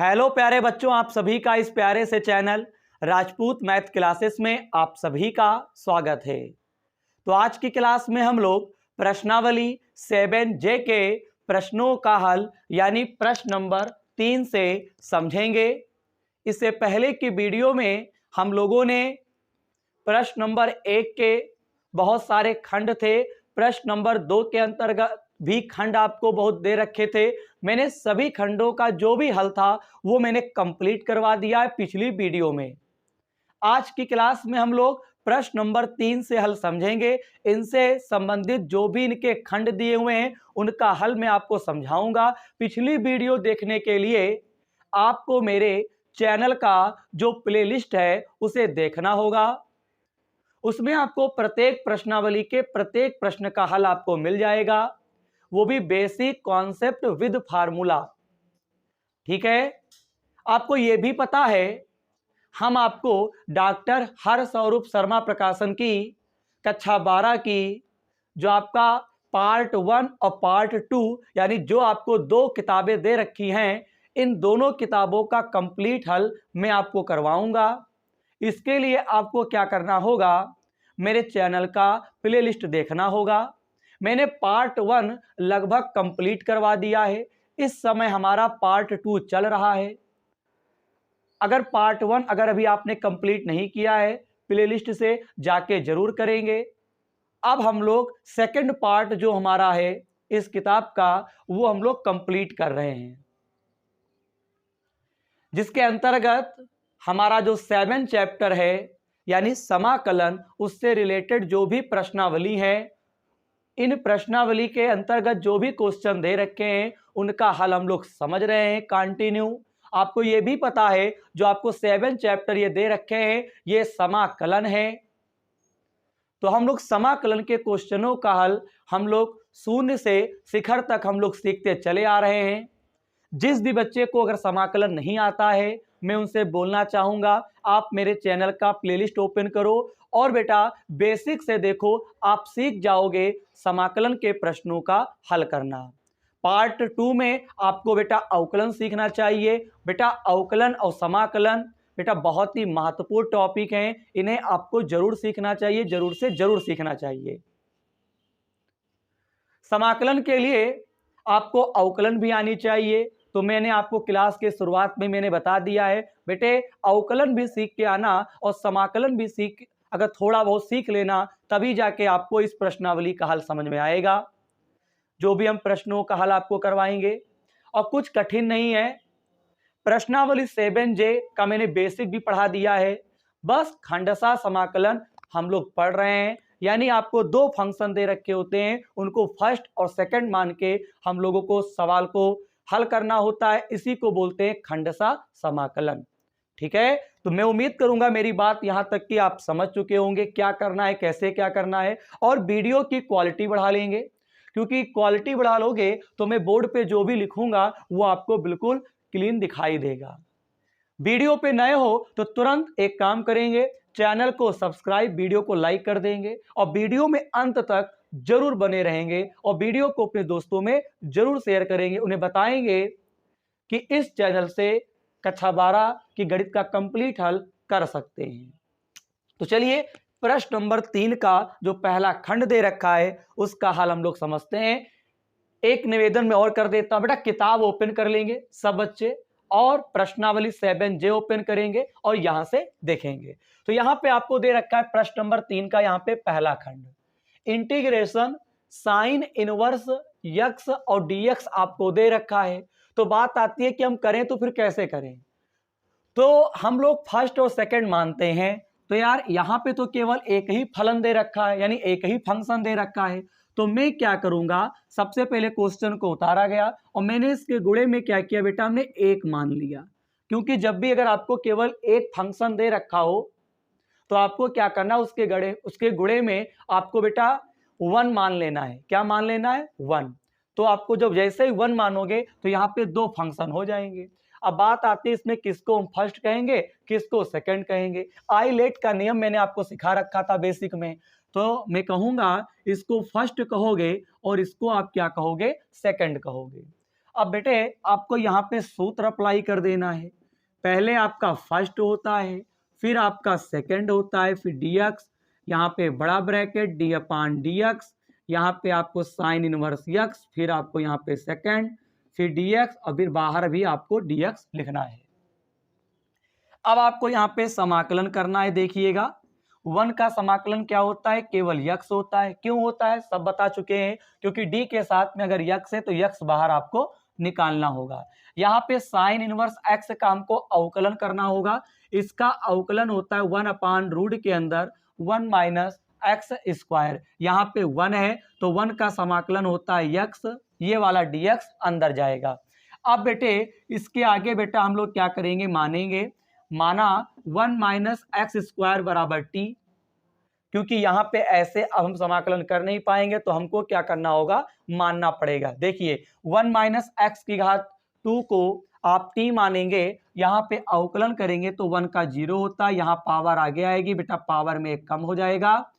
Hello प्यारे बच्चों, आप सभी का इस प्यारे से चैनल राजपूत मैथ क्लासेस में आप सभी का स्वागत है। तो आज की क्लास में हम लोग प्रश्नावली 7J के प्रश्नों का हल यानी प्रश्न नंबर 3 से समझेंगे। इससे पहले की वीडियो में हम लोगों ने प्रश्न नंबर 1 के बहुत सारे खंड थे, प्रश्न नंबर 2 के अंतर्गत भी खंड आपको बहुत दे रखे थे। मैंने सभी खंडों का जो भी हल था वो मैंने कंप्लीट करवा दिया है पिछली वीडियो में। आज की क्लास में हम लोग प्रश्न नंबर 3 से हल समझेंगे। इनसे संबंधित जो भी इनके खंड दिए हुए हैं उनका हल मैं आपको समझाऊंगा। पिछली वीडियो देखने के लिए आपको मेरे चैनल का जो प्लेलिस्ट है उसे देखना होगा। उसमें आपको प्रत्येक प्रश्नावली के प्रत्येक प्रश्न का हल आपको मिल जाएगा, वो भी बेसिक कॉन्सेप्ट विद फार्मूला। ठीक है, आपको यह भी पता है हम आपको डॉक्टर हरस्वरूप शर्मा प्रकाशन की कक्षा 12 की जो आपका पार्ट 1 और पार्ट 2 यानी जो आपको 2 किताबें दे रखी हैं, इन दोनों किताबों का कंप्लीट हल मैं आपको करवाऊंगा। इसके लिए आपको क्या करना होगा, मेरे चैनल का प्लेलिस्ट देखना होगा। मैंने पार्ट 1 लगभग कंप्लीट करवा दिया है, इस समय हमारा पार्ट 2 चल रहा है। अगर पार्ट 1 अगर अभी आपने कंप्लीट नहीं किया है, प्लेलिस्ट से जाके जरूर करेंगे। अब हम लोग सेकंड पार्ट जो हमारा है इस किताब का वो हम लोग कंप्लीट कर रहे हैं, जिसके अंतर्गत हमारा जो 7 चैप्टर है यानी समाकलन, उससे रिलेटेड जो भी प्रश्नावली है, इन प्रश्नावली के अंतर्गत जो भी क्वेश्चन दे रखे हैं उनका हल हम लोग समझ रहे हैं कंटिन्यू। आपको ये भी पता है जो आपको 7 चैप्टर ये दे रखे हैं ये समाकलन है। तो हम लोग समाकलन के क्वेश्चनों का हल हम लोग शून्य से शिखर तक हम लोग सीखते चले आ रहे हैं। जिस भी बच्चे को अगर समाकलन नहीं आता है मैं उनसे बोलना चाहूंगा आप मेरे चैनल का प्लेलिस्ट ओपन करो और बेटा बेसिक से देखो, आप सीख जाओगे समाकलन के प्रश्नों का हल करना। पार्ट 2 में आपको बेटा अवकलन सीखना चाहिए। बेटा अवकलन और समाकलन बेटा बहुत ही महत्वपूर्ण टॉपिक हैं, इन्हें आपको जरूर सीखना चाहिए, जरूर से जरूर सीखना चाहिए। समाकलन के लिए आपको अवकलन भी आनी चाहिए, तो मैंने आपको क्लास के शुरुआत में मैंने बता दिया है बेटे अवकलन भी सीख के आना और समाकलन भी सीख, अगर थोड़ा बहुत सीख लेना तभी जाके आपको इस प्रश्नावली का हल समझ में आएगा। जो भी हम प्रश्नों का हल आपको करवाएंगे और कुछ कठिन नहीं है। प्रश्नावली 7J का मैंने बेसिक भी पढ़ा दिया है, बस खंडशः समाकलन हम लोग पढ़ रहे हैं। यानी आपको 2 फंक्शन दे रखे होते हैं, उनको फर्स्ट और सेकंड मान के हम लोगों को सवाल को हल करना होता है, इसी को बोलते हैं खंडशः समाकलन। ठीक है, तो मैं उम्मीद करूंगा मेरी बात यहां तक कि आप समझ चुके होंगे क्या करना है, कैसे क्या करना है, और वीडियो की क्वालिटी बढ़ा लेंगे, क्योंकि क्वालिटी बढ़ा लोगे तो मैं बोर्ड पे जो भी लिखूंगा वो आपको बिल्कुल क्लीन दिखाई देगा। वीडियो पे नए हो तो तुरंत एक काम करेंगे, चैनल को सब्सक्राइब, वीडियो को लाइक कर देंगे और वीडियो में अंत तक जरूर बने रहेंगे और वीडियो को अपने दोस्तों में जरूर शेयर करेंगे, उन्हें बताएंगे कि इस चैनल से कक्षा 12 की गणित का कंप्लीट हल कर सकते हैं। तो चलिए प्रश्न नंबर 3 का जो पहला खंड दे रखा है उसका हल हम लोग समझते हैं। एक निवेदन में और कर देता हूं, बेटा किताब ओपन कर लेंगे सब बच्चे और प्रश्नावली 7J ओपन करेंगे और यहां से देखेंगे। तो यहां पे आपको दे रखा है प्रश्न नंबर 3 का यहां पे पहला खंड, इंटीग्रेशन साइन इनवर्स यक्स और डीएक्स आपको दे रखा है। तो बात आती है कि हम करें तो फिर कैसे करें। तो हम लोग फर्स्ट और सेकंड मानते हैं, तो यार यहां पे तो केवल एक ही फलन दे रखा है यानी एक ही फंक्शन दे रखा है। तो मैं क्या करूंगा, सबसे पहले क्वेश्चन को उतारा गया और मैंने इसके गुणे में क्या किया बेटा, हमने एक मान लिया, क्योंकि जब भी अगर आपको केवल एक फंक्शन दे रखा हो तो आपको क्या करना, उसके गुणे में आपको बेटा 1 मान लेना है। क्या मान लेना है, 1। तो आपको जब जैसे ही 1 मानोगे तो यहाँ पे 2 फंक्शन हो जाएंगे। अब बात आती है इसमें किसको हम फर्स्ट कहेंगे किसको सेकंड कहेंगे। आईलेट का नियम मैंने आपको सिखा रखा था बेसिक में, तो मैं कहूंगा इसको फर्स्ट कहोगे और इसको आप क्या कहोगे, सेकंड कहोगे। अब बेटे आपको यहाँ पे सूत्र अप्लाई कर देना है। पहले आपका फर्स्ट होता है, फिर आपका सेकंड होता है, फिर dx, यहाँ पे बड़ा ब्रैकेट d अपान dx, यहाँ पे आपको साइन इनवर्स x, फिर आपको यहाँ पे सेकंड, फिर dx और फिर बाहर भी आपको dx लिखना है। अब आपको यहाँ पे समाकलन करना है। देखिएगा 1 का समाकलन क्या होता है, केवल x होता है। क्यों होता है सब बता चुके हैं, क्योंकि d के साथ में अगर x है तो x बाहर आपको निकालना होगा। यहाँ पे साइन इनवर्स x का हमको अवकलन करना होगा। इसका अवकलन होता है 1 अपान रूट के अंदर 1 माइनस एक्स स्क्वायर। यहाँ पे 1 है तो 1 का समाकलन होता है x, ये वाला dx अंदर जाएगा। अब बेटे इसके आगे बेटा हम लोग क्या करेंगे, मानेंगे, माना 1 माइनस एक्स स्क्वायर बराबर टी, क्योंकि यहाँ पे ऐसे अब हम समाकलन कर नहीं पाएंगे तो हमको क्या करना होगा, मानना पड़ेगा। देखिए 1 माइनस एक्स की घात 2 को आप टी मानेंगे, यहाँ पे अवकलन करेंगे तो 1 का 0 होता है, यहाँ पावर आगे आएगी बेटा, पावर में एक कम हो जाएगा।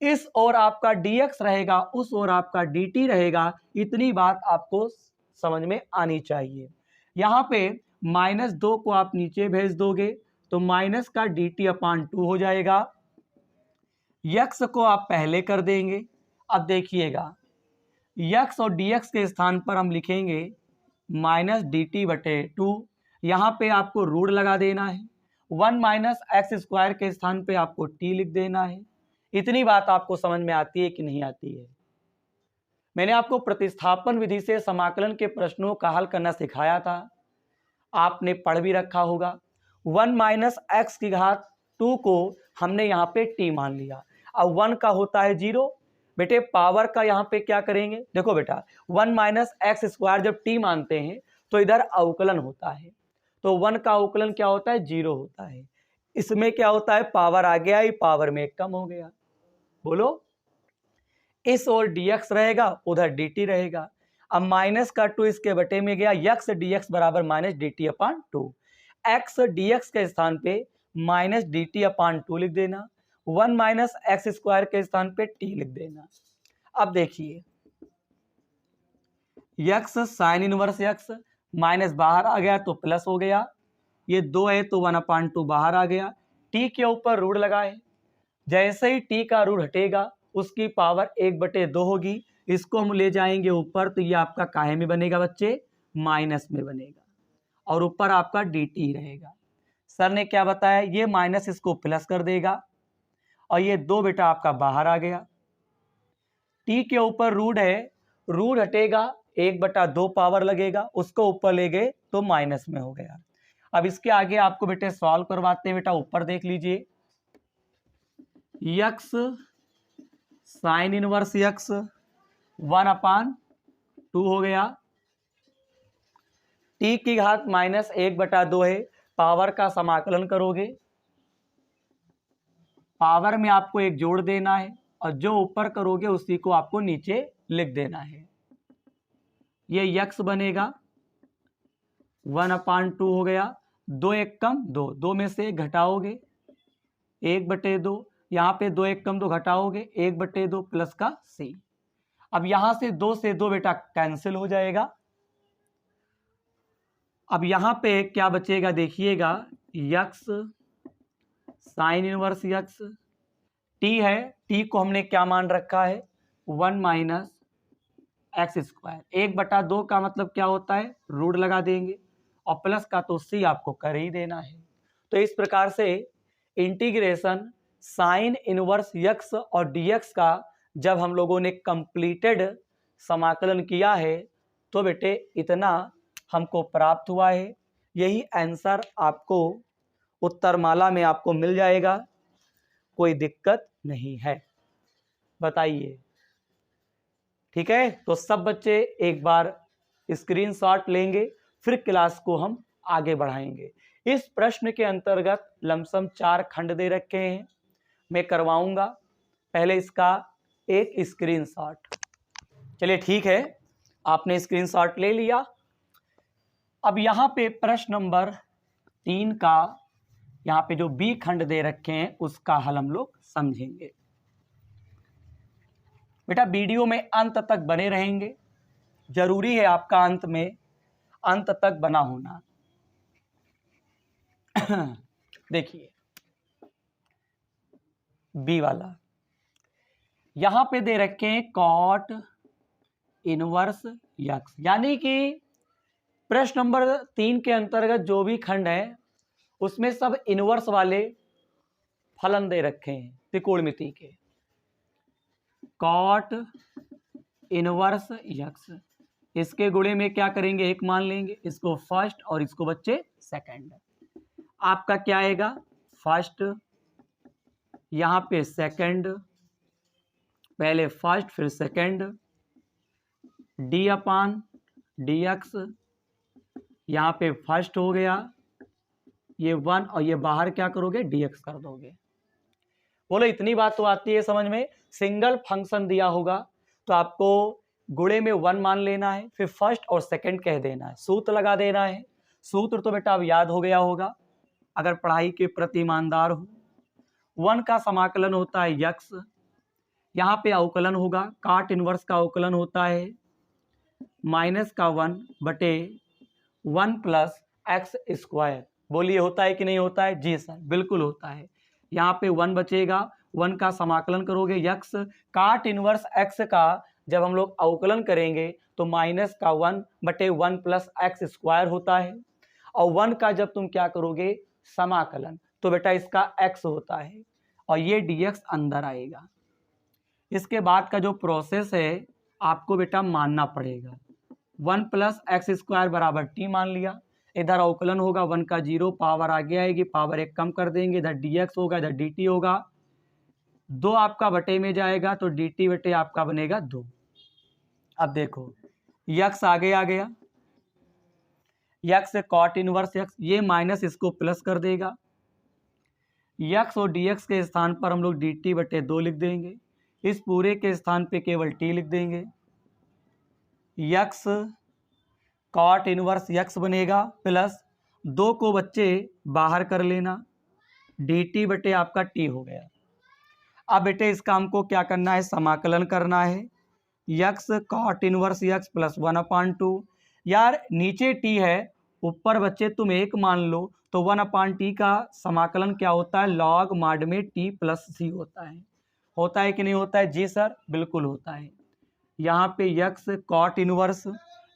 इस ओर आपका dx रहेगा, उस ओर आपका dt रहेगा। इतनी बात आपको समझ में आनी चाहिए। यहाँ पे -2 को आप नीचे भेज दोगे तो माइनस का dt अपान 2 हो जाएगा। x को आप पहले कर देंगे। अब देखिएगा x और dx के स्थान पर हम लिखेंगे माइनस dt बटे 2। यहाँ पे आपको रूट लगा देना है। 1 माइनस एक्स स्क्वायर के स्थान पे आपको t लिख देना है। इतनी बात आपको समझ में आती है कि नहीं आती है? मैंने आपको प्रतिस्थापन विधि से समाकलन के प्रश्नों का हल करना सिखाया था, आपने पढ़ भी रखा होगा। 1 माइनस एक्स की घात 2 को हमने यहाँ पे t मान लिया। अब 1 का होता है 0, बेटे पावर का यहाँ पे क्या करेंगे, देखो बेटा 1 माइनस एक्स स्क्वायर जब t मानते हैं तो इधर अवकलन होता है, तो 1 का अवकलन क्या होता है, 0 होता है। इसमें क्या होता है, पावर आ गया, पावर में कम हो गया। बोलो, इस ओर dx रहेगा, उधर dt रहेगा। अब माइनस का 2 इसके बटे में गया, x dx बराबर माइनस dt अपान 2। x dx के स्थान पे माइनस dt अपान 2 लिख देना, 1 माइनस एक्स स्क्वायर के स्थान पे t लिख देना। अब देखिए x sine inverse x, minus बाहर आ गया तो प्लस हो गया, ये 2 है तो 1 अपान 2 बाहर आ गया। t के ऊपर रूट लगाए, जैसे ही t का रूट हटेगा उसकी पावर 1/2 होगी। इसको हम ले जाएंगे ऊपर तो ये आपका काहे में बनेगा बच्चे, माइनस में बनेगा, और ऊपर आपका dt रहेगा। सर ने क्या बताया, ये माइनस इसको प्लस कर देगा और ये 2 बेटा आपका बाहर आ गया। t के ऊपर रूट है, रूट हटेगा 1/2 पावर लगेगा, उसको ऊपर ले गए तो माइनस में हो गया। अब इसके आगे आपको बेटे सॉल्व करवाते हैं। बेटा ऊपर देख लीजिए, x साइन इनवर्स x 1 अपान 2 हो गया, t की घात -1/2 है, पावर का समाकलन करोगे, पावर में आपको एक जोड़ देना है और जो ऊपर करोगे उसी को आपको नीचे लिख देना है। ये x बनेगा 1 अपान 2 हो गया, 2 1 कम 2, 2 में से घटाओगे 1/2, यहाँ पे 2 1 कम 2 घटाओगे 1/2 प्लस का c। अब यहाँ से 2 से 2 बेटा कैंसिल हो जाएगा। अब यहाँ पे क्या बचेगा, देखिएगा x sine inverse x, t है, t को हमने क्या मान रखा है, 1 माइनस एक्स स्क्वायर। 1/2 का मतलब क्या होता है, रूट लगा देंगे, और प्लस का तो c आपको कर ही देना है। तो इस प्रकार से इंटीग्रेशन साइन इनवर्स x और dx का जब हम लोगों ने कंप्लीटेड समाकलन किया है तो बेटे इतना हमको प्राप्त हुआ है। यही आंसर आपको उत्तरमाला में आपको मिल जाएगा, कोई दिक्कत नहीं है। बताइए, ठीक है? तो सब बच्चे एक बार स्क्रीनशॉट लेंगे, फिर क्लास को हम आगे बढ़ाएंगे। इस प्रश्न के अंतर्गत लमसम 4 खंड दे रखे हैं, मैं करवाऊंगा। पहले इसका एक स्क्रीनशॉट। चलिए ठीक है, आपने स्क्रीनशॉट ले लिया। अब यहाँ पे प्रश्न नंबर 3 का यहाँ पे जो बी खंड दे रखे हैं उसका हल हम लोग समझेंगे। बेटा वीडियो में अंत तक बने रहेंगे, जरूरी है आपका अंत में अंत तक बना होना। देखिए बी वाला यहां पे दे रखे हैं कॉट इनवर्स यक्स, यानी कि प्रश्न नंबर 3 के अंतर्गत जो भी खंड है उसमें सब इनवर्स वाले फलन दे रखे हैं त्रिकोणमिति के। कॉट इनवर्स यक्स, इसके गुणे में क्या करेंगे, एक मान लेंगे, इसको फर्स्ट और इसको बच्चे सेकंड। आपका क्या आएगा, फर्स्ट, यहां पे सेकंड, पहले फर्स्ट फिर सेकंड, डी अपान डी एक्स, यहां पे फर्स्ट हो गया ये 1 और ये बाहर क्या करोगे dx कर दोगे। बोलो इतनी बात तो आती है समझ में। सिंगल फंक्शन दिया होगा तो आपको गुणे में 1 मान लेना है, फिर फर्स्ट और सेकंड कह देना है, सूत्र लगा देना है। सूत्र तो बेटा अब याद हो गया होगा अगर पढ़ाई के प्रति ईमानदार हो। 1 का समाकलन होता है यक्स, यहाँ पे अवकलन होगा, काट इनवर्स का अवकलन होता है माइनस का 1 बटे 1 प्लस एक्स स्क्वायर। बोलिए होता है कि नहीं होता है, जी सर बिल्कुल होता है। यहाँ पे 1 बचेगा, 1 का समाकलन करोगे यक्स, काट इनवर्स एक्स का जब हम लोग अवकलन करेंगे तो माइनस का 1 बटे 1 प्लस एक्स स्क्वायर होता है, और 1 का जब तुम क्या करोगे समाकलन तो बेटा इसका x होता है और ये dx अंदर आएगा। इसके बाद का जो प्रोसेस है आपको बेटा मानना पड़ेगा। 1 प्लस एक्स स्क्वायर बराबर टी मान लिया, इधर अवकलन होगा 1 का 0, पावर आगे आएगी, पावर 1 कम कर देंगे, इधर dx होगा इधर dt होगा, 2 आपका बटे में जाएगा तो dt बटे आपका बनेगा 2। अब देखो यक्स आगे आ गया, यक्स कॉट इनवर्स यक्स, ये माइनस इसको प्लस कर देगा, यक्स और dx के स्थान पर हम लोग dt बटे 2 लिख देंगे, इस पूरे के स्थान पे केवल t लिख देंगे, यक्स कॉट इनवर्स यक्स बनेगा प्लस 2 को बच्चे बाहर कर लेना, dt बटे आपका t हो गया। अब बेटे इसका हमको क्या करना है, समाकलन करना है, x cot inverse x plus 1/2। यार नीचे t है, ऊपर बच्चे तुम 1 मान लो तो 1/t का समाकलन क्या होता है, लॉग माड में t प्लस c होता है कि नहीं होता है, जी सर बिल्कुल होता है। यहाँ पे यक्स कॉट इनवर्स,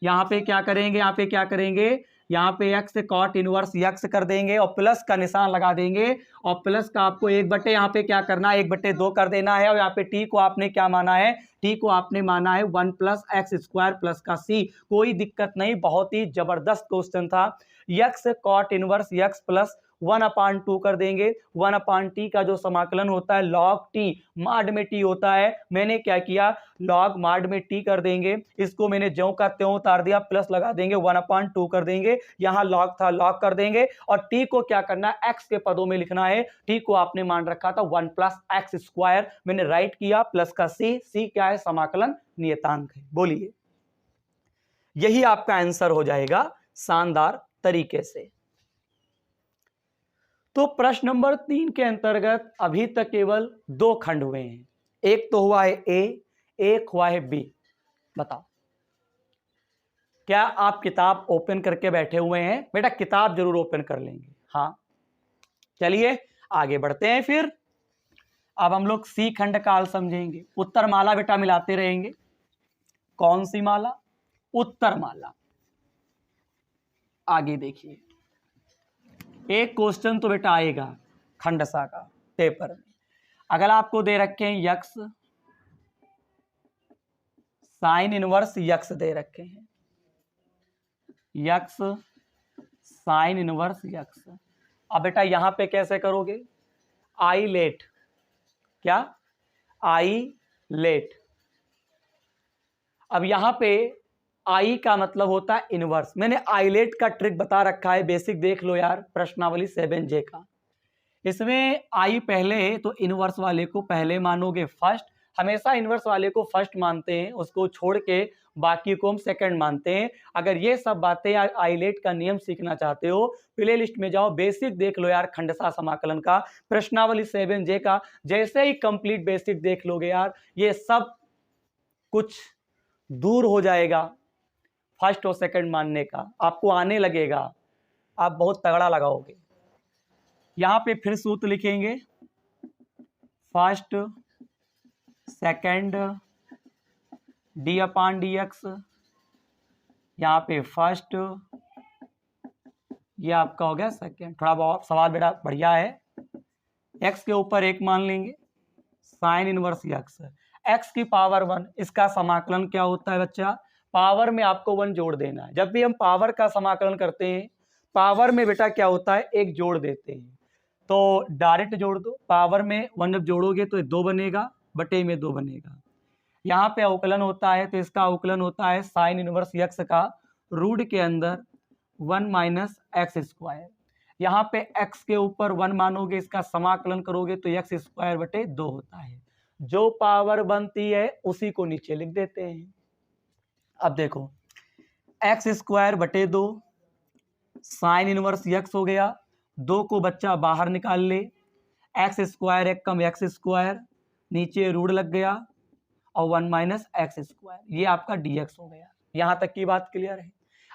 यहाँ पे क्या करेंगे, यहाँ पे क्या करेंगे, यहाँ पे एक्स कॉट इनवर्स यक्स कर देंगे और प्लस का निशान लगा देंगे, और प्लस का आपको 1 बटे यहाँ पे क्या करना है 1 बटे 2 कर देना है, और यहाँ पे t को आपने क्या माना है, t को आपने माना है 1 प्लस एक्स स्क्वायर प्लस का c। कोई दिक्कत नहीं, बहुत ही जबरदस्त क्वेश्चन था। X cot inverse x plus 1/2 कर देंगे, 1/t का जो समाकलन होता है लॉग t माड में t होता है, मैंने क्या किया लॉग माड में t कर देंगे, इसको मैंने ज्यों का त्यों उतार दिया, प्लस लगा देंगे 1/2 कर देंगे, यहाँ लॉग था लॉग कर देंगे, और t को क्या करना है x के पदों में लिखना है, t को आपने मान रखा था 1 प्लस एक्स स्क्वायर, मैंने राइट किया, प्लस का c क्या है समाकलन नियतांक है। बोलिए यही आपका आंसर हो जाएगा शानदार तरीके से। तो प्रश्न नंबर 3 के अंतर्गत अभी तक केवल 2 खंड हुए हैं, एक तो हुआ है ए, एक हुआ है बी। बताओ क्या आप किताब ओपन करके बैठे हुए हैं, बेटा किताब जरूर ओपन कर लेंगे, हाँ चलिए आगे बढ़ते हैं। फिर अब हम लोग सी खंड काल समझेंगे, उत्तर माला बेटा मिलाते रहेंगे। कौन सी माला, उत्तर माला। आगे देखिए एक क्वेश्चन तो बेटा आएगा खंडसा का पेपर में, अगर आपको दे रखे हैं यक्स साइन इनवर्स यक्स दे रखे हैं, यक्स साइन इनवर्स यक्स, अब बेटा यहां पे कैसे करोगे, आई लेट, क्या आई लेट। अब यहां पे आई का मतलब होता है इनवर्स, मैंने आईलेट का ट्रिक बता रखा है, बेसिक देख लो यार प्रश्नावली 7J का। इसमें आई पहले तो इनवर्स वाले को पहले मानोगे फर्स्ट, हमेशा इनवर्स वाले को फर्स्ट मानते हैं, उसको छोड़ के बाकी को हम सेकंड मानते हैं। अगर ये सब बातें आईलेट का नियम सीखना चाहते हो प्ले लिस्ट में जाओ, बेसिक देख लो यार खंडसा समाकलन का, प्रश्नावली 7J का, जैसे ही कंप्लीट बेसिक देख लोगे यार ये सब कुछ दूर हो जाएगा, फर्स्ट और सेकंड मानने का, आपको आने लगेगा, आप बहुत तगड़ा लगाओगे। यहाँ पे फिर सूत्र लिखेंगे, फर्स्ट सेकंड डी अपान डी एक्स, यहाँ पे फर्स्ट, ये आपका हो गया सेकंड। थोड़ा बहुत सवाल बेटा बढ़िया है। एक्स के ऊपर एक मान लेंगे, साइन इनवर्स एक्स, एक्स की पावर 1, इसका समाकलन क्या होता है बच्चा, पावर में आपको 1 जोड़ देना है। जब भी हम पावर का समाकलन करते हैं, पावर में बेटा क्या होता है, एक जोड़ देते हैं, तो डायरेक्ट जोड़ दो, पावर में 1 जब जोड़ोगे तो 2 बनेगा, बटे में 2 बनेगा। यहाँ पे अवकलन होता है, तो इसका अवकलन होता है साइन इनवर्स एक्स का रूट के अंदर 1 माइनस एक्स स्क्वायर। यहाँ पे x के ऊपर 1 मानोगे, इसका समाकलन करोगे तो एक्स स्क्वायर बटे 2 होता है। जो पावर बनती है उसी को नीचे लिख देते हैं। अब देखो, एक्स स्क्वायर बटे 2 साइन इनवर्स एक्स हो गया, 2 को बच्चा बाहर निकाल ले, एक्स स्क्वायर एक कम एक्स स्क्वायर, नीचे रूट लग गया और 1 माइनस एक्स स्क्वायर, ये आपका dx हो गया। यहाँ तक की बात क्लियर है।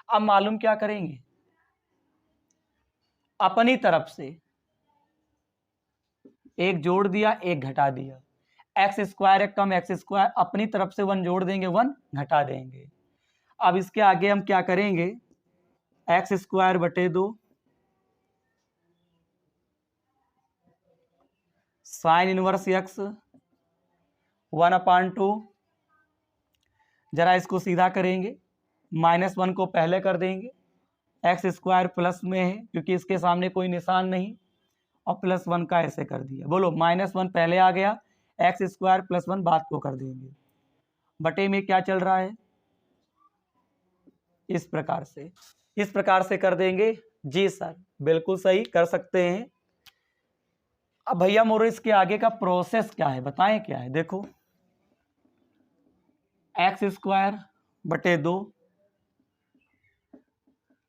अब मालूम क्या करेंगे, अपनी तरफ से एक जोड़ दिया, एक घटा दिया, एक्स स्क्वायर एक कम एक्स स्क्वायर, अपनी तरफ से 1 जोड़ देंगे, 1 घटा देंगे। अब इसके आगे हम क्या करेंगे, एक्स स्क्वायर बटे 2 साइन इनवर्स एक्स 1/2, जरा इसको सीधा करेंगे, -1 को पहले कर देंगे, एक्स स्क्वायर प्लस में है क्योंकि इसके सामने कोई निशान नहीं, और +1 का ऐसे कर दिया। बोलो, -1 पहले आ गया, एक्स स्क्वायर +1 बाद को कर देंगे, बटे में क्या चल रहा है, इस प्रकार से, इस प्रकार से कर देंगे। जी सर, बिल्कुल सही कर सकते हैं। अब भैया मोरे इसके आगे का प्रोसेस क्या है, बताएं क्या है। देखो, एक्स स्क्वायर बटे 2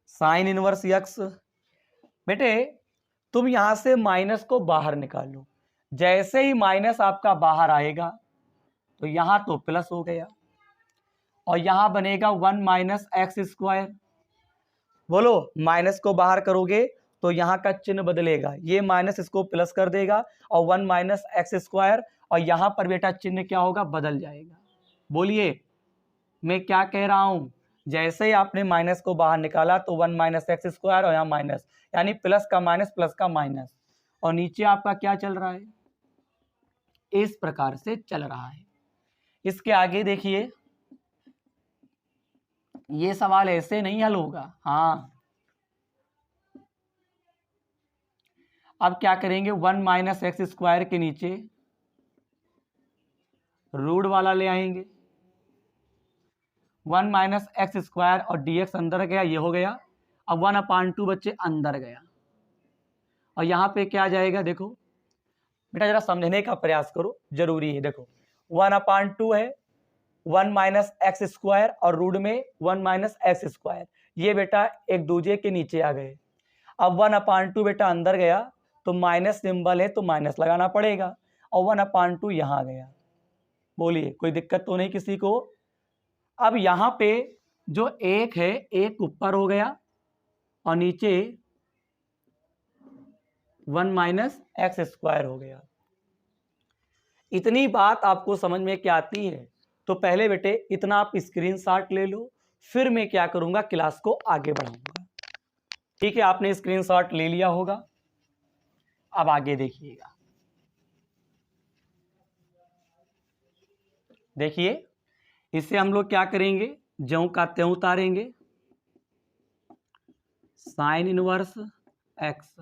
साइन इनवर्स एक्स, बेटे तुम यहां से माइनस को बाहर निकालो, जैसे ही माइनस आपका बाहर आएगा तो यहां तो प्लस हो गया, और यहां बनेगा 1 माइनस एक्स स्क्वायर। बोलो, माइनस को बाहर करोगे तो यहाँ का चिन्ह बदलेगा, ये माइनस इसको प्लस कर देगा, और 1 माइनस एक्स स्क्वायर, और यहाँ पर बेटा चिन्ह क्या होगा, बदल जाएगा। बोलिए मैं क्या कह रहा हूँ, जैसे ही आपने माइनस को बाहर निकाला तो 1 माइनस एक्स स्क्वायर, और यहाँ माइनस, यानी प्लस का माइनस, प्लस का माइनस, और नीचे आपका क्या चल रहा है, इस प्रकार से चल रहा है। इसके आगे देखिए, ये सवाल ऐसे नहीं हल होगा। हाँ, अब क्या करेंगे, 1 माइनस एक्स स्क्वायर के नीचे रूट वाला ले आएंगे, 1 माइनस एक्स स्क्वायर और dx अंदर गया, ये हो गया। अब 1/2 बच्चे अंदर गया, और यहाँ पे क्या जाएगा, देखो बेटा जरा समझने का प्रयास करो, जरूरी है। देखो 1/2 है, 1 माइनस एक्स स्क्वायर और रूट में 1 माइनस एक्स स्क्वायर, ये बेटा एक दूसरे के नीचे आ गए। अब 1/2 बेटा अंदर गया तो माइनस सिंबल है तो माइनस लगाना पड़ेगा, और 1/2 यहाँ गया। बोलिए कोई दिक्कत तो नहीं किसी को। अब यहाँ पे जो एक है, एक ऊपर हो गया और नीचे 1 माइनस एक्स स्क्वायर हो गया। इतनी बात आपको समझ में क्या आती है, तो पहले बेटे इतना आप स्क्रीनशॉट ले लो, फिर मैं क्या करूंगा, क्लास को आगे बढ़ाऊंगा। ठीक है, आपने स्क्रीनशॉट ले लिया होगा। अब आगे देखिएगा, देखिए इससे हम लोग क्या करेंगे, ज्यों का त्यों उतारेंगे, साइन इनवर्स एक्स।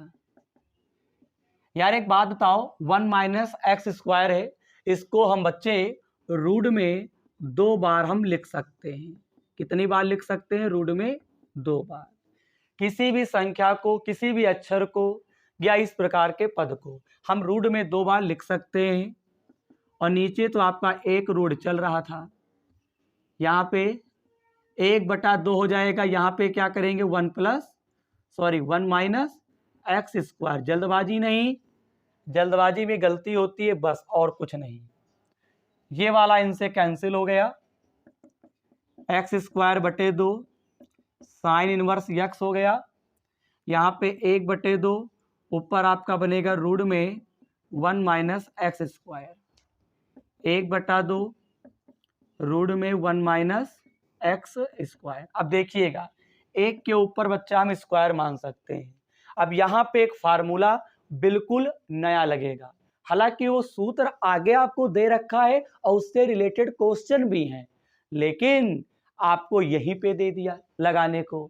यार एक बात बताओ, 1 माइनस एक्स स्क्वायर है, इसको हम बच्चे रूट में 2 बार हम लिख सकते हैं। कितनी बार लिख सकते हैं, रूट में 2 बार। किसी भी संख्या को, किसी भी अक्षर को या इस प्रकार के पद को हम रूट में 2 बार लिख सकते हैं। और नीचे तो आपका एक रूट चल रहा था, यहाँ पे 1/2 हो जाएगा, यहाँ पे क्या करेंगे, 1 माइनस एक्स स्क्वायर। जल्दबाजी नहीं, जल्दबाजी में गलती होती है बस, और कुछ नहीं। ये वाला इनसे कैंसिल हो गया, एक्स स्क्वायर बटे 2 साइन इनवर्स यक्स हो गया, यहाँ पे 1/2, ऊपर आपका बनेगा रूट में 1 माइनस एक्स स्क्वायर, 1/2 रूट में 1 माइनस एक्स स्क्वायर। अब देखिएगा, एक के ऊपर बच्चा हम स्क्वायर मान सकते हैं। अब यहाँ पे एक फार्मूला बिल्कुल नया लगेगा, हालांकि वो सूत्र आगे आपको दे रखा है और उससे रिलेटेड क्वेश्चन भी हैं, लेकिन आपको यहीं पे दे दिया लगाने को।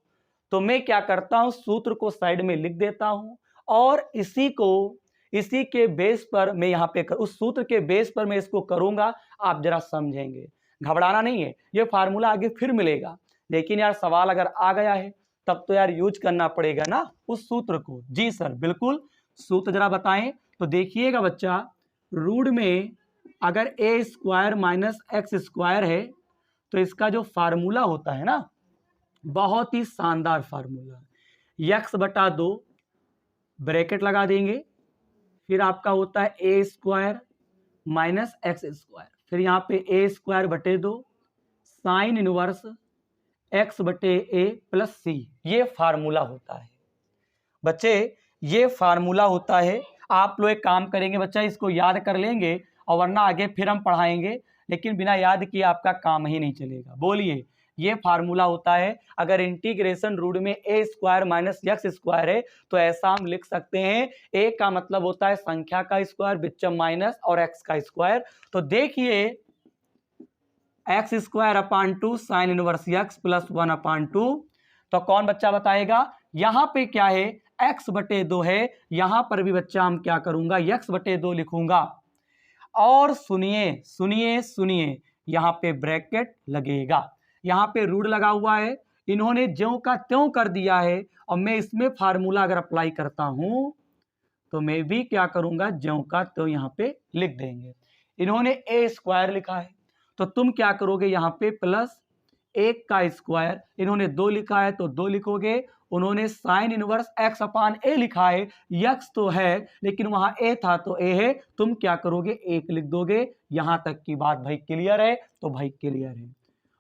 तो मैं क्या करता हूं, सूत्र को साइड में लिख देता हूं और इसी के बेस पर मैं यहाँ पे उस सूत्र के बेस पर मैं इसको करूंगा, आप जरा समझेंगे। घबराना नहीं है, ये फार्मूला आगे फिर मिलेगा, लेकिन यार सवाल अगर आ गया है तब तो यार यूज करना पड़ेगा ना उस सूत्र को। जी सर बिल्कुल, सूत्र जरा बताएं। तो देखिएगा बच्चा, रूट में अगर ए स्क्वायर माइनस एक्स स्क्वायर है तो इसका जो फार्मूला होता है ना, बहुत ही शानदार फार्मूला, x/2 ब्रैकेट लगा देंगे, फिर आपका होता है ए स्क्वायर माइनस एक्स स्क्वायर, फिर यहाँ पे ए स्क्वायर बटे 2 साइन इनवर्स x/a प्लस सी, ये फार्मूला होता है बच्चे, ये फार्मूला होता है। आप लोग एक काम करेंगे बच्चा, इसको याद कर लेंगे और वरना आगे फिर हम पढ़ाएंगे, लेकिन बिना याद किए आपका काम ही नहीं चलेगा। बोलिए, ये फार्मूला होता है। अगर इंटीग्रेशन रूट में ए स्क्वायर माइनस एक्स स्क्वायर है तो ऐसा हम लिख सकते हैं, ए का मतलब होता है संख्या का स्क्वायर बिच्चम माइनस और एक्स का स्क्वायर। तो देखिए, x square upon 2 sine inverse x plus 1/2, तो कौन बच्चा बताएगा? यहां पे क्या है, x/2 है, यहां पर भी बच्चा हम क्या करूंगा, x/2 लिखूंगा। और सुनिए सुनिए सुनिए, यहां पे ब्रैकेट लगेगा, यहां पे रूट लगा हुआ है, इन्होंने ज्यों का त्यों कर दिया है। और मैं इसमें फार्मूला अगर अप्लाई करता हूं तो मैं भी क्या करूंगा, ज्यों का त्यों यहां पे लिख देंगे। इन्होंने ए स्क्वायर लिखा है तो तुम क्या करोगे, यहां पे प्लस 1 का स्क्वायर, इन्होंने 2 लिखा है तो 2 लिखोगे। उन्होंने साइन इनवर्स x अपान ए लिखा है, x तो है लेकिन वहां a था तो a है, तुम क्या करोगे, 1 लिख दोगे। यहां तक की बात भाई क्लियर है? तो भाई क्लियर है।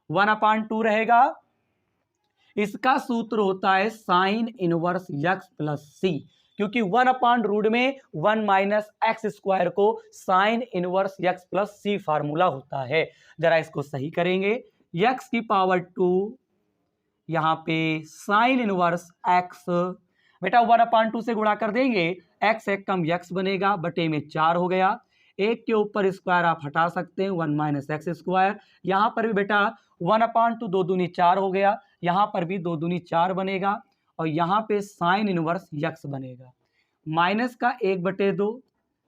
1/2 रहेगा, इसका सूत्र होता है साइन इनवर्स x प्लस सी, क्योंकि 1/रूट में 1 माइनस एक्स स्क्वायर को साइन इनवर्स x प्लस सी फार्मूला होता है। जरा इसको सही करेंगे, x की पावर 2, यहां पे साइन इनवर्स x, बेटा 1/2 से गुणा कर देंगे, x एक कम x बनेगा, बटे में 4 हो गया, एक के ऊपर स्क्वायर आप हटा सकते हैं, 1 माइनस एक्स स्क्वायर। यहां पर भी बेटा 1/2 2 दूनी 4 हो गया, यहां पर भी 2 दूनी 4 बनेगा, और यहां पे साइन इनवर्स x बनेगा, माइनस का 1/2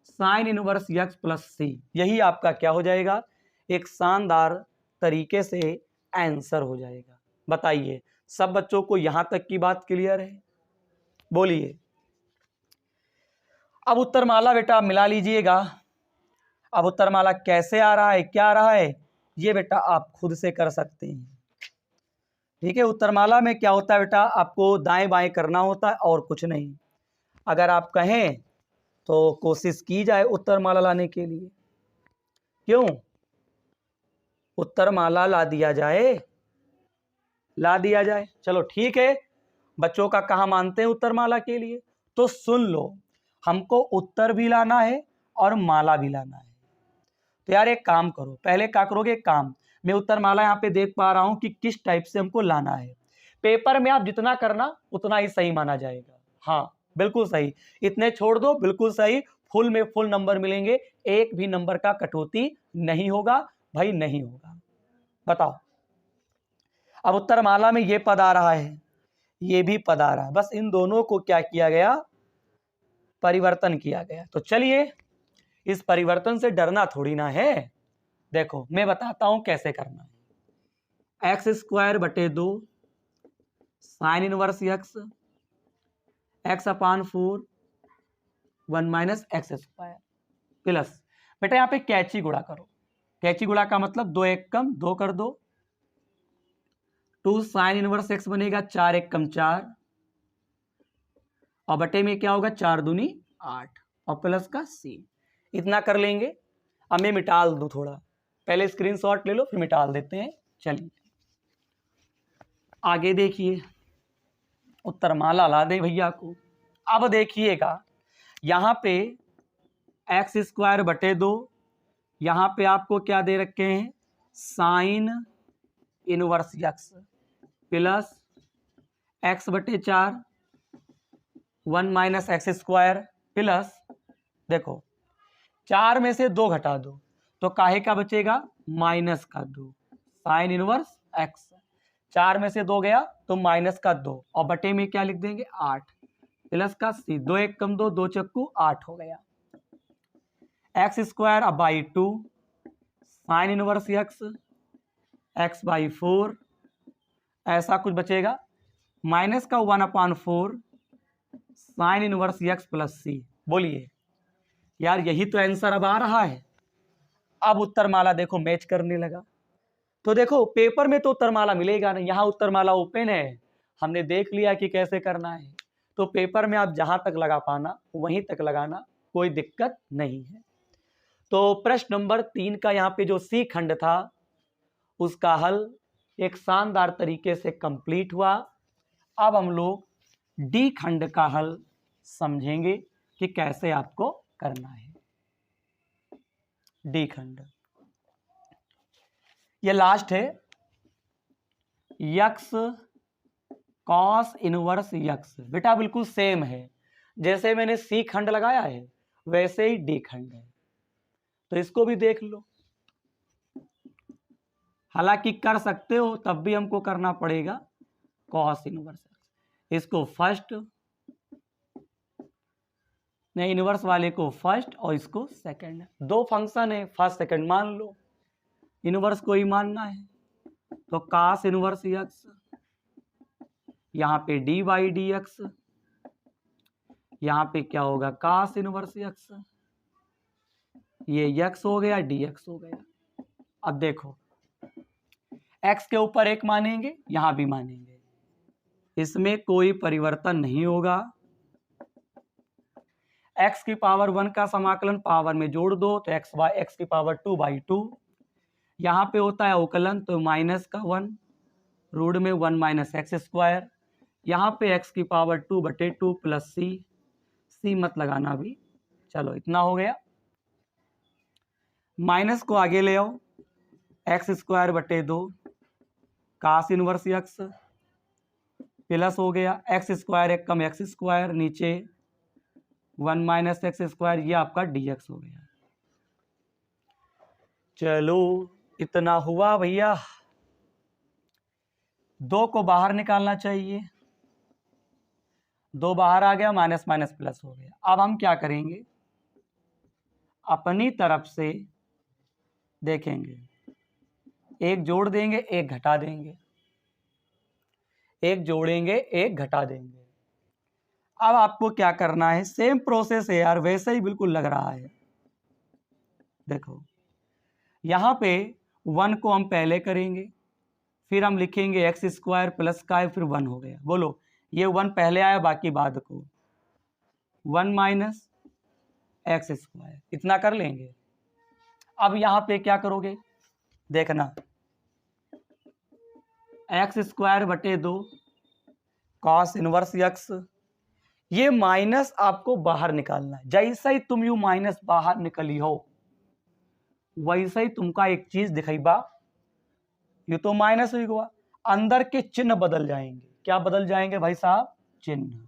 साइन इनवर्स x प्लस सी, यही आपका क्या हो जाएगा, एक शानदार तरीके से आंसर हो जाएगा। बताइए, सब बच्चों को यहां तक की बात क्लियर है? बोलिए। अब उत्तरमाला बेटा मिला लीजिएगा। अब उत्तरमाला कैसे आ रहा है, क्या आ रहा है, ये बेटा आप खुद से कर सकते हैं। ठीक है, उत्तरमाला में क्या होता है बेटा, आपको दाएं बाएं करना होता है और कुछ नहीं। अगर आप कहें तो कोशिश की जाए उत्तरमाला लाने के लिए, क्यों, उत्तरमाला ला दिया जाए, ला दिया जाए। चलो ठीक है, बच्चों का कहाँ मानते हैं उत्तरमाला के लिए, तो सुन लो, हमको उत्तर भी लाना है और माला भी लाना है। तो यार एक काम करो, पहले क्या करोगे, एक काम, मैं उत्तरमाला यहाँ पे देख पा रहा हूँ कि किस टाइप से हमको लाना है। पेपर में आप जितना करना उतना ही सही माना जाएगा। हाँ बिल्कुल सही, इतने छोड़ दो, बिल्कुल सही, फुल में फुल नंबर मिलेंगे, एक भी नंबर का कटौती नहीं होगा भाई, नहीं होगा। बताओ, अब उत्तरमाला में ये पद आ रहा है, ये भी पद आ रहा है, बस इन दोनों को क्या किया गया, परिवर्तन किया गया। तो चलिए, इस परिवर्तन से डरना थोड़ी ना है। देखो मैं बताता हूं कैसे करना है। एक्स स्क्वायर बटे 2 साइन इनवर्स एक्स अपान 4 1 माइनस एक्स स्क्वायर प्लस, बेटा यहां पे कैची गुणा करो, कैची गुणा का मतलब 2 एक कम 2 कर दो, 2 साइन इनवर्स एक्स बनेगा, 4 एक कम 4, और बटे में क्या होगा, 4 दूनी 8, और प्लस का सी, इतना कर लेंगे। अब मैं मिटाल दूं थोड़ा, पहले स्क्रीनशॉट ले लो फिर मिटाल देते हैं। चलिए आगे देखिए, उत्तरमाला ला दे भैया को। अब देखिएगा यहाँ पे एक्स स्क्वायर बटे 2, यहाँ पे आपको क्या दे रखे हैं sine inverse x plus x बटे 4 1 माइनस एक्स स्क्वायर प्लस देखो 4 में से 2 घटा दो तो काहे का बचेगा माइनस का 2 साइन इनवर्स एक्स। 4 में से 2 गया तो माइनस का 2 और बटे में क्या लिख देंगे 8 प्लस का सी 2 1 कम 2 2 चक्कू 8 हो गया। एक्स स्क्वायर अब by 2 sine inverse x x by 4 ऐसा कुछ बचेगा माइनस का 1/4 साइन इनवर्स एक्स प्लस सी। बोलिए यार यही तो आंसर अब आ रहा है। अब उत्तरमाला देखो मैच करने लगा। तो देखो पेपर में तो उत्तरमाला मिलेगा नहीं, यहाँ उत्तरमाला ओपन है, हमने देख लिया कि कैसे करना है। तो पेपर में आप जहां तक लगा पाना वहीं तक लगाना, कोई दिक्कत नहीं है। तो प्रश्न नंबर 3 का यहाँ पे जो सी खंड था उसका हल एक शानदार तरीके से कंप्लीट हुआ। अब हम लोग डी खंड का हल समझेंगे कि कैसे आपको करना है। डी खंड ये लास्ट है, यक्स कॉस इनवर्स यक्स। बेटा बिल्कुल सेम है, जैसे मैंने सी खंड लगाया है वैसे ही डी खंड है, तो इसको भी देख लो। हालांकि कर सकते हो तब भी हमको करना पड़ेगा कॉस इनवर्स एक्स। इसको फर्स्ट नहीं, इनवर्स वाले को फर्स्ट और इसको सेकंड। 2 फंक्शन है फर्स्ट सेकंड मान लो, इनवर्स को ही मानना है। तो कास इनवर्स एक्स यहाँ पे डी बाई डी एक्स, यहाँ पे क्या होगा कास इनवर्स एक्स, ये एक्स हो गया डी एक्स हो गया। अब देखो एक्स के ऊपर 1 मानेंगे यहां भी मानेंगे, इसमें कोई परिवर्तन नहीं होगा। एक्स की पावर 1 का समाकलन पावर में जोड़ दो तो एक्स की पावर 2/2। यहाँ पे होता है अवकलन तो माइनस का 1 रूट में 1 माइनस एक्स स्क्वायर। यहाँ पे एक्स की पावर 2/2 प्लस सी मत लगाना भी। चलो इतना हो गया, माइनस को आगे ले आओ, एक्स स्क्वायर बटे 2 कास इनवर्स एक्स प्लस हो गया एक्स स्क्वायर 1 कम एक्स स्क्वायर नीचे 1 माइनस एक्स स्क्वायर, ये आपका dx हो गया। चलो इतना हुआ भैया। 2 को बाहर निकालना चाहिए, 2 बाहर आ गया, माइनस माइनस प्लस हो गया। अब हम क्या करेंगे अपनी तरफ से देखेंगे, 1 जोड़ देंगे 1 घटा देंगे, 1 जोड़ेंगे 1 घटा देंगे। अब आपको क्या करना है, सेम प्रोसेस है यार, वैसे ही बिल्कुल लग रहा है। देखो यहाँ पे 1 को हम पहले करेंगे, फिर हम लिखेंगे एक्स स्क्वायर प्लस का है, फिर 1 हो गया। बोलो ये 1 पहले आया बाकी बाद को, 1 माइनस एक्स स्क्वायर, इतना कर लेंगे। अब यहाँ पे क्या करोगे देखना, एक्स स्क्वायर बटे 2 कॉस इनवर्स एक्स, ये माइनस आपको बाहर निकालना है। जैसा ही तुम यू माइनस बाहर निकली हो वैसे ही तुमका एक चीज दिखाई बा, ये तो माइनस हुई हुआ, अंदर के चिन्ह बदल जाएंगे। क्या बदल जाएंगे भाई साहब, चिन्ह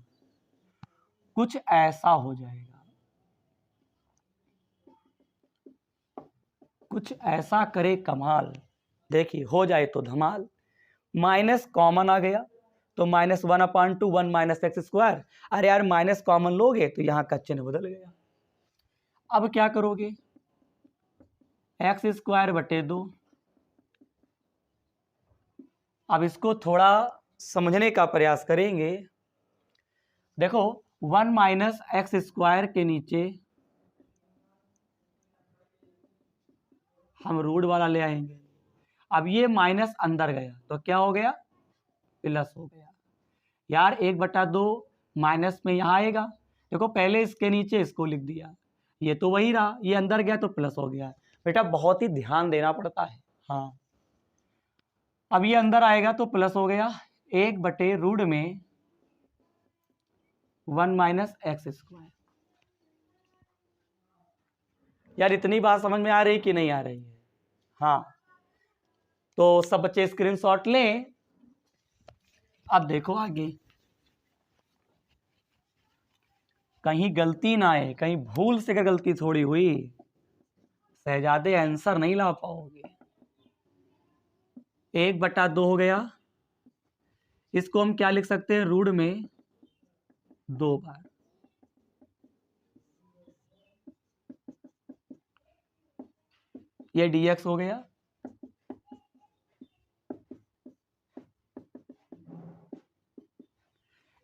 कुछ ऐसा हो जाएगा, कुछ ऐसा करे कमाल। देखिए हो जाए तो धमाल। माइनस कॉमन आ गया तो -1/2 1 माइनस एक्स स्क्वायर। अरे यार माइनस कॉमन लोगे तो यहाँ का चिन्ह बदल गया। अब क्या करोगे, एक्स स्क्वायर बटे 2। अब इसको थोड़ा समझने का प्रयास करेंगे। देखो 1 माइनस एक्स स्क्वायर के नीचे हम रूट वाला ले आएंगे। अब ये माइनस अंदर गया तो क्या हो गया, प्लस हो गया। यार 1/2 माइनस में यहाँ आएगा, देखो पहले इसके नीचे इसको लिख दिया, ये तो वही रहा, ये अंदर गया तो प्लस हो गया। बेटा बहुत ही ध्यान देना पड़ता है। हाँ अब ये अंदर आएगा तो प्लस हो गया, 1/रूट में 1 माइनस एक्स स्क्वायर। यार इतनी बात समझ में आ रही कि नहीं आ रही है? हाँ, तो सब बच्चे स्क्रीनशॉट लें। अब देखो आगे, कहीं गलती ना आए, कहीं भूल से अगर गलती थोड़ी हुई, शहजादे आंसर नहीं ला पाओगे। 1/2 हो गया, इसको हम क्या लिख सकते हैं, रूट में 2 बार। ये dx हो गया,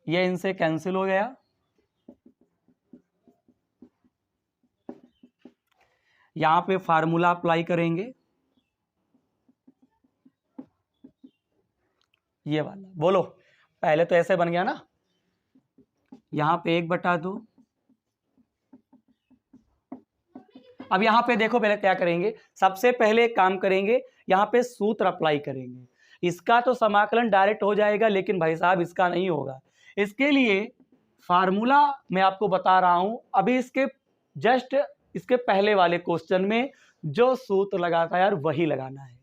ये इनसे कैंसिल हो गया, यहां पे फार्मूला अप्लाई करेंगे, ये वाला। बोलो, पहले तो ऐसे बन गया ना, यहां पे 1/2। अब यहां पे देखो, पहले क्या करेंगे, सबसे पहले एक काम करेंगे, यहां पे सूत्र अप्लाई करेंगे। इसका तो समाकलन डायरेक्ट हो जाएगा, लेकिन भाई साहब इसका नहीं होगा। इसके लिए फार्मूला मैं आपको बता रहा हूं, अभी इसके जस्ट इसके पहले वाले क्वेश्चन में जो सूत्र लगा था यार, वही लगाना है।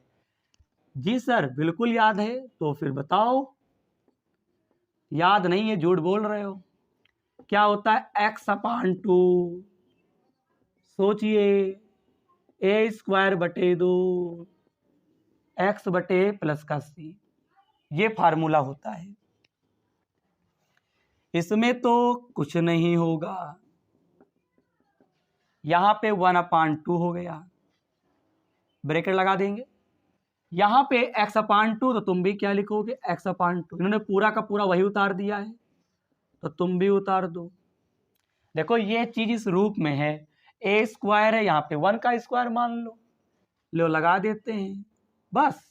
जी सर बिल्कुल याद है, तो फिर बताओ। याद नहीं है, झूठ बोल रहे हो। क्या होता है, x/2, सोचिए, a²/2 x/+c, ये फार्मूला होता है। इसमें तो कुछ नहीं होगा, यहां पे 1/2 हो गया, ब्रैकेट लगा देंगे। यहां पे x/2, तो तुम भी क्या लिखोगे, x/2। इन्होंने पूरा का पूरा वही उतार दिया है, तो तुम भी उतार दो। देखो ये चीज इस रूप में है, a² है, यहाँ पे 1 का स्क्वायर मान लो लगा देते हैं बस।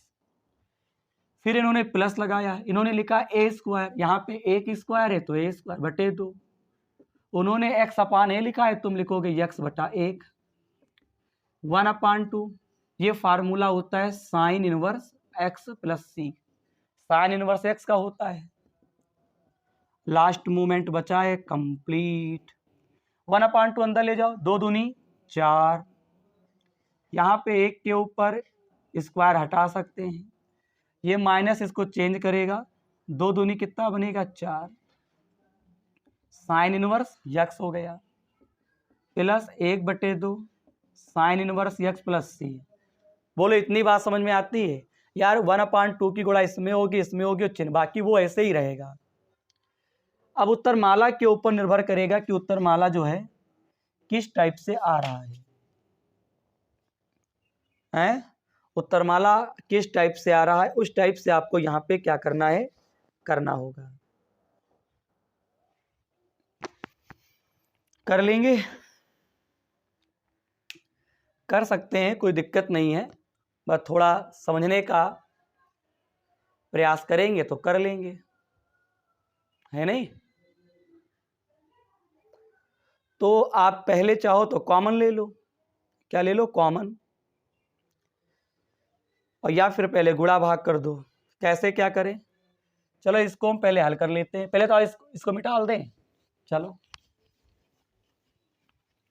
फिर इन्होंने प्लस लगाया, इन्होंने लिखा a², यहाँ पे 1 स्क्वायर है तो a²/2। उन्होंने x/a लिखा है, तुम लिखोगे x/1। 1/2, ये फार्मूला होता है sine inverse x + c। Sine inverse x का होता है। लास्ट मूवमेंट बचा है कंप्लीट। 1/2 अंदर ले जाओ, 2 दूनी 4, यहाँ पे 1 के ऊपर स्क्वायर हटा सकते हैं, ये माइनस इसको चेंज करेगा, 2 दूनी कितना बनेगा, 4। साइन इनवर्स x हो गया, plus 1/2 sine inverse x + c। बोलो इतनी बात समझ में आती है? यार 1/2 की गुणा इसमें होगी, इसमें होगी, और चिन्ह बाकी वो ऐसे ही रहेगा। अब उत्तरमाला के ऊपर निर्भर करेगा कि उत्तरमाला जो है किस टाइप से आ रहा है? उत्तरमाला किस टाइप से आ रहा है, उस टाइप से आपको यहाँ पे क्या करना है, करना होगा। कर लेंगे, कर सकते हैं, कोई दिक्कत नहीं है, बस थोड़ा समझने का प्रयास करेंगे तो कर लेंगे, है नहीं? तो आप पहले चाहो तो कॉमन ले लो, क्या ले लो, कॉमन, और या फिर पहले गुणा भाग कर दो। कैसे क्या करें, चलो इसको हम पहले हल कर लेते हैं। पहले तो इसको मिटाल दें, चलो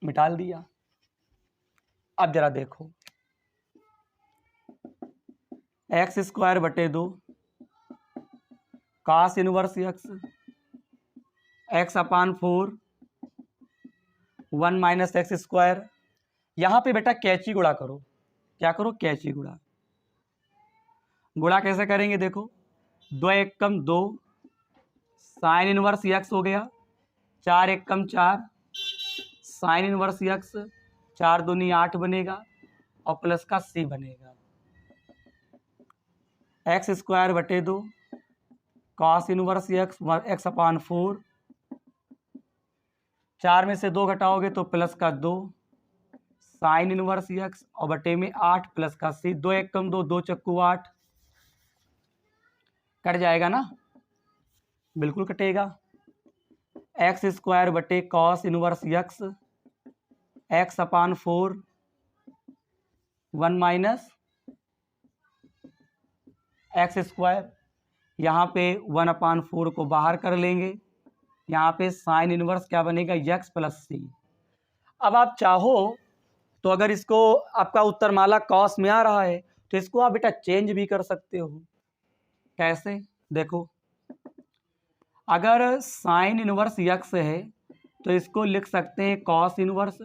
मिटाल दिया। अब जरा देखो, x²/2 cos inverse x/4 1 minus x²। यहां पे बेटा कैची गुणा करो, क्या करो, कैची गुणा। गुणा कैसे करेंगे, देखो 2 × 1 = 2 साइन इनवर्स x हो गया, 4 × 1 = 4 साइन इनवर्स x, 4 दूनी 8 बनेगा, और प्लस का c बनेगा। x²/2 cos इनवर्स x/4, 4 में से 2 घटाओगे तो प्लस का 2 साइन इनवर्स x, और बटे में 8 प्लस का c। 2 × 1 = 2, 2 × 8, कट जाएगा ना, बिल्कुल कटेगा। x² cos inverse x/4 1 minus x², यहाँ पे 1/4 को बाहर कर लेंगे, यहाँ पे साइन इनवर्स क्या बनेगा, यक्स प्लस सी। अब आप चाहो तो अगर इसको आपका उत्तरमाला कॉस में आ रहा है तो इसको आप बेटा चेंज भी कर सकते हो। कैसे, देखो अगर साइन इनवर्स यक्स है तो इसको लिख सकते हैं कॉस इनवर्स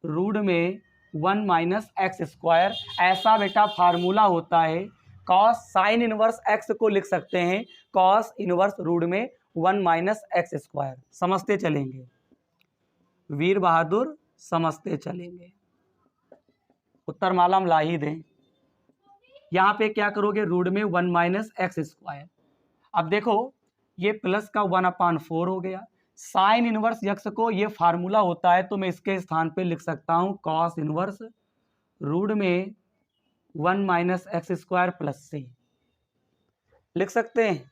रूट में 1 माइनस एक्स स्क्वायर। ऐसा बेटा फार्मूला होता है। कॉस साइन इनवर्स एक्स को लिख सकते हैं कॉस इनवर्स रूट में 1 माइनस एक्स स्क्वायर। समझते चलेंगे वीर बहादुर, समझते चलेंगे। उत्तरमाला हम ला ही दें। यहाँ पे क्या करोगे, रूट में 1 माइनस एक्स स्क्वायर। अब देखो ये प्लस का 1/4 हो गया। साइन इनवर्स यक्स को ये फार्मूला होता है तो मैं इसके स्थान पे लिख सकता हूँ कॉस इनवर्स रूट में 1 माइनस एक्स स्क्वायर प्लस सी। लिख सकते हैं,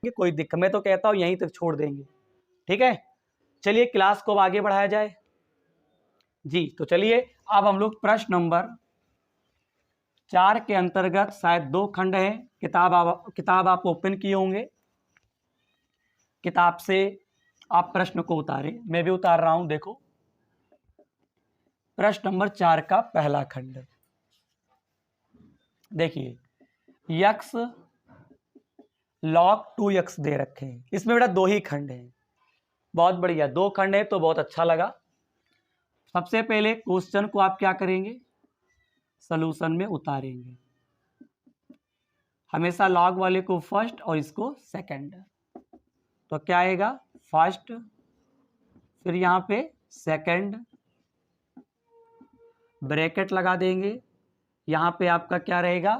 ये कोई दिक्कत, मैं तो कहता हूँ यहीं तक छोड़ देंगे। ठीक है, चलिए क्लास को आगे बढ़ाया जाए जी। तो चलिए अब हम लोग प्रश्न नंबर 4 के अंतर्गत शायद 2 खंड हैं। किताब आप ओपन किए होंगे, किताब से आप प्रश्न को उतारें, मैं भी उतार रहा हूं। देखो प्रश्न नंबर 4 का पहला खंड देखिए, यक्स log 2x दे रखे हैं। इसमें बेटा 2 ही खंड हैं। बहुत बढ़िया, 2 खंड है तो बहुत अच्छा लगा। सबसे पहले क्वेश्चन को आप क्या करेंगे, सॉल्यूशन में उतारेंगे। हमेशा लॉग वाले को फर्स्ट और इसको सेकंड। तो क्या आएगा, फर्स्ट फिर यहाँ पे सेकंड, ब्रैकेट लगा देंगे। यहाँ पे आपका क्या रहेगा,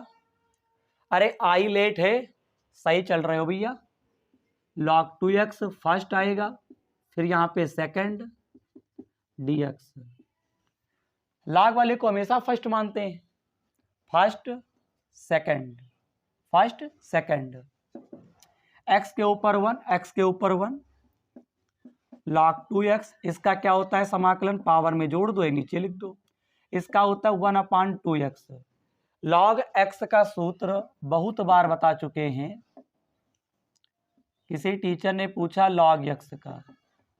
अरे आई लेट है, सही चल रहे हो भैया। log 2x फर्स्ट आएगा, फिर यहाँ पे सेकंड dx। लॉग वाले को हमेशा फर्स्ट मानते हैं, first second, first second. x के ऊपर 1, x के ऊपर 1, log 2x। इसका क्या होता है समाकलन, पावर में जोड़ दो, नीचे लिख दो। इसका होता है 1/2x। log x का सूत्र बहुत बार बता चुके हैं। किसी टीचर ने पूछा log x का,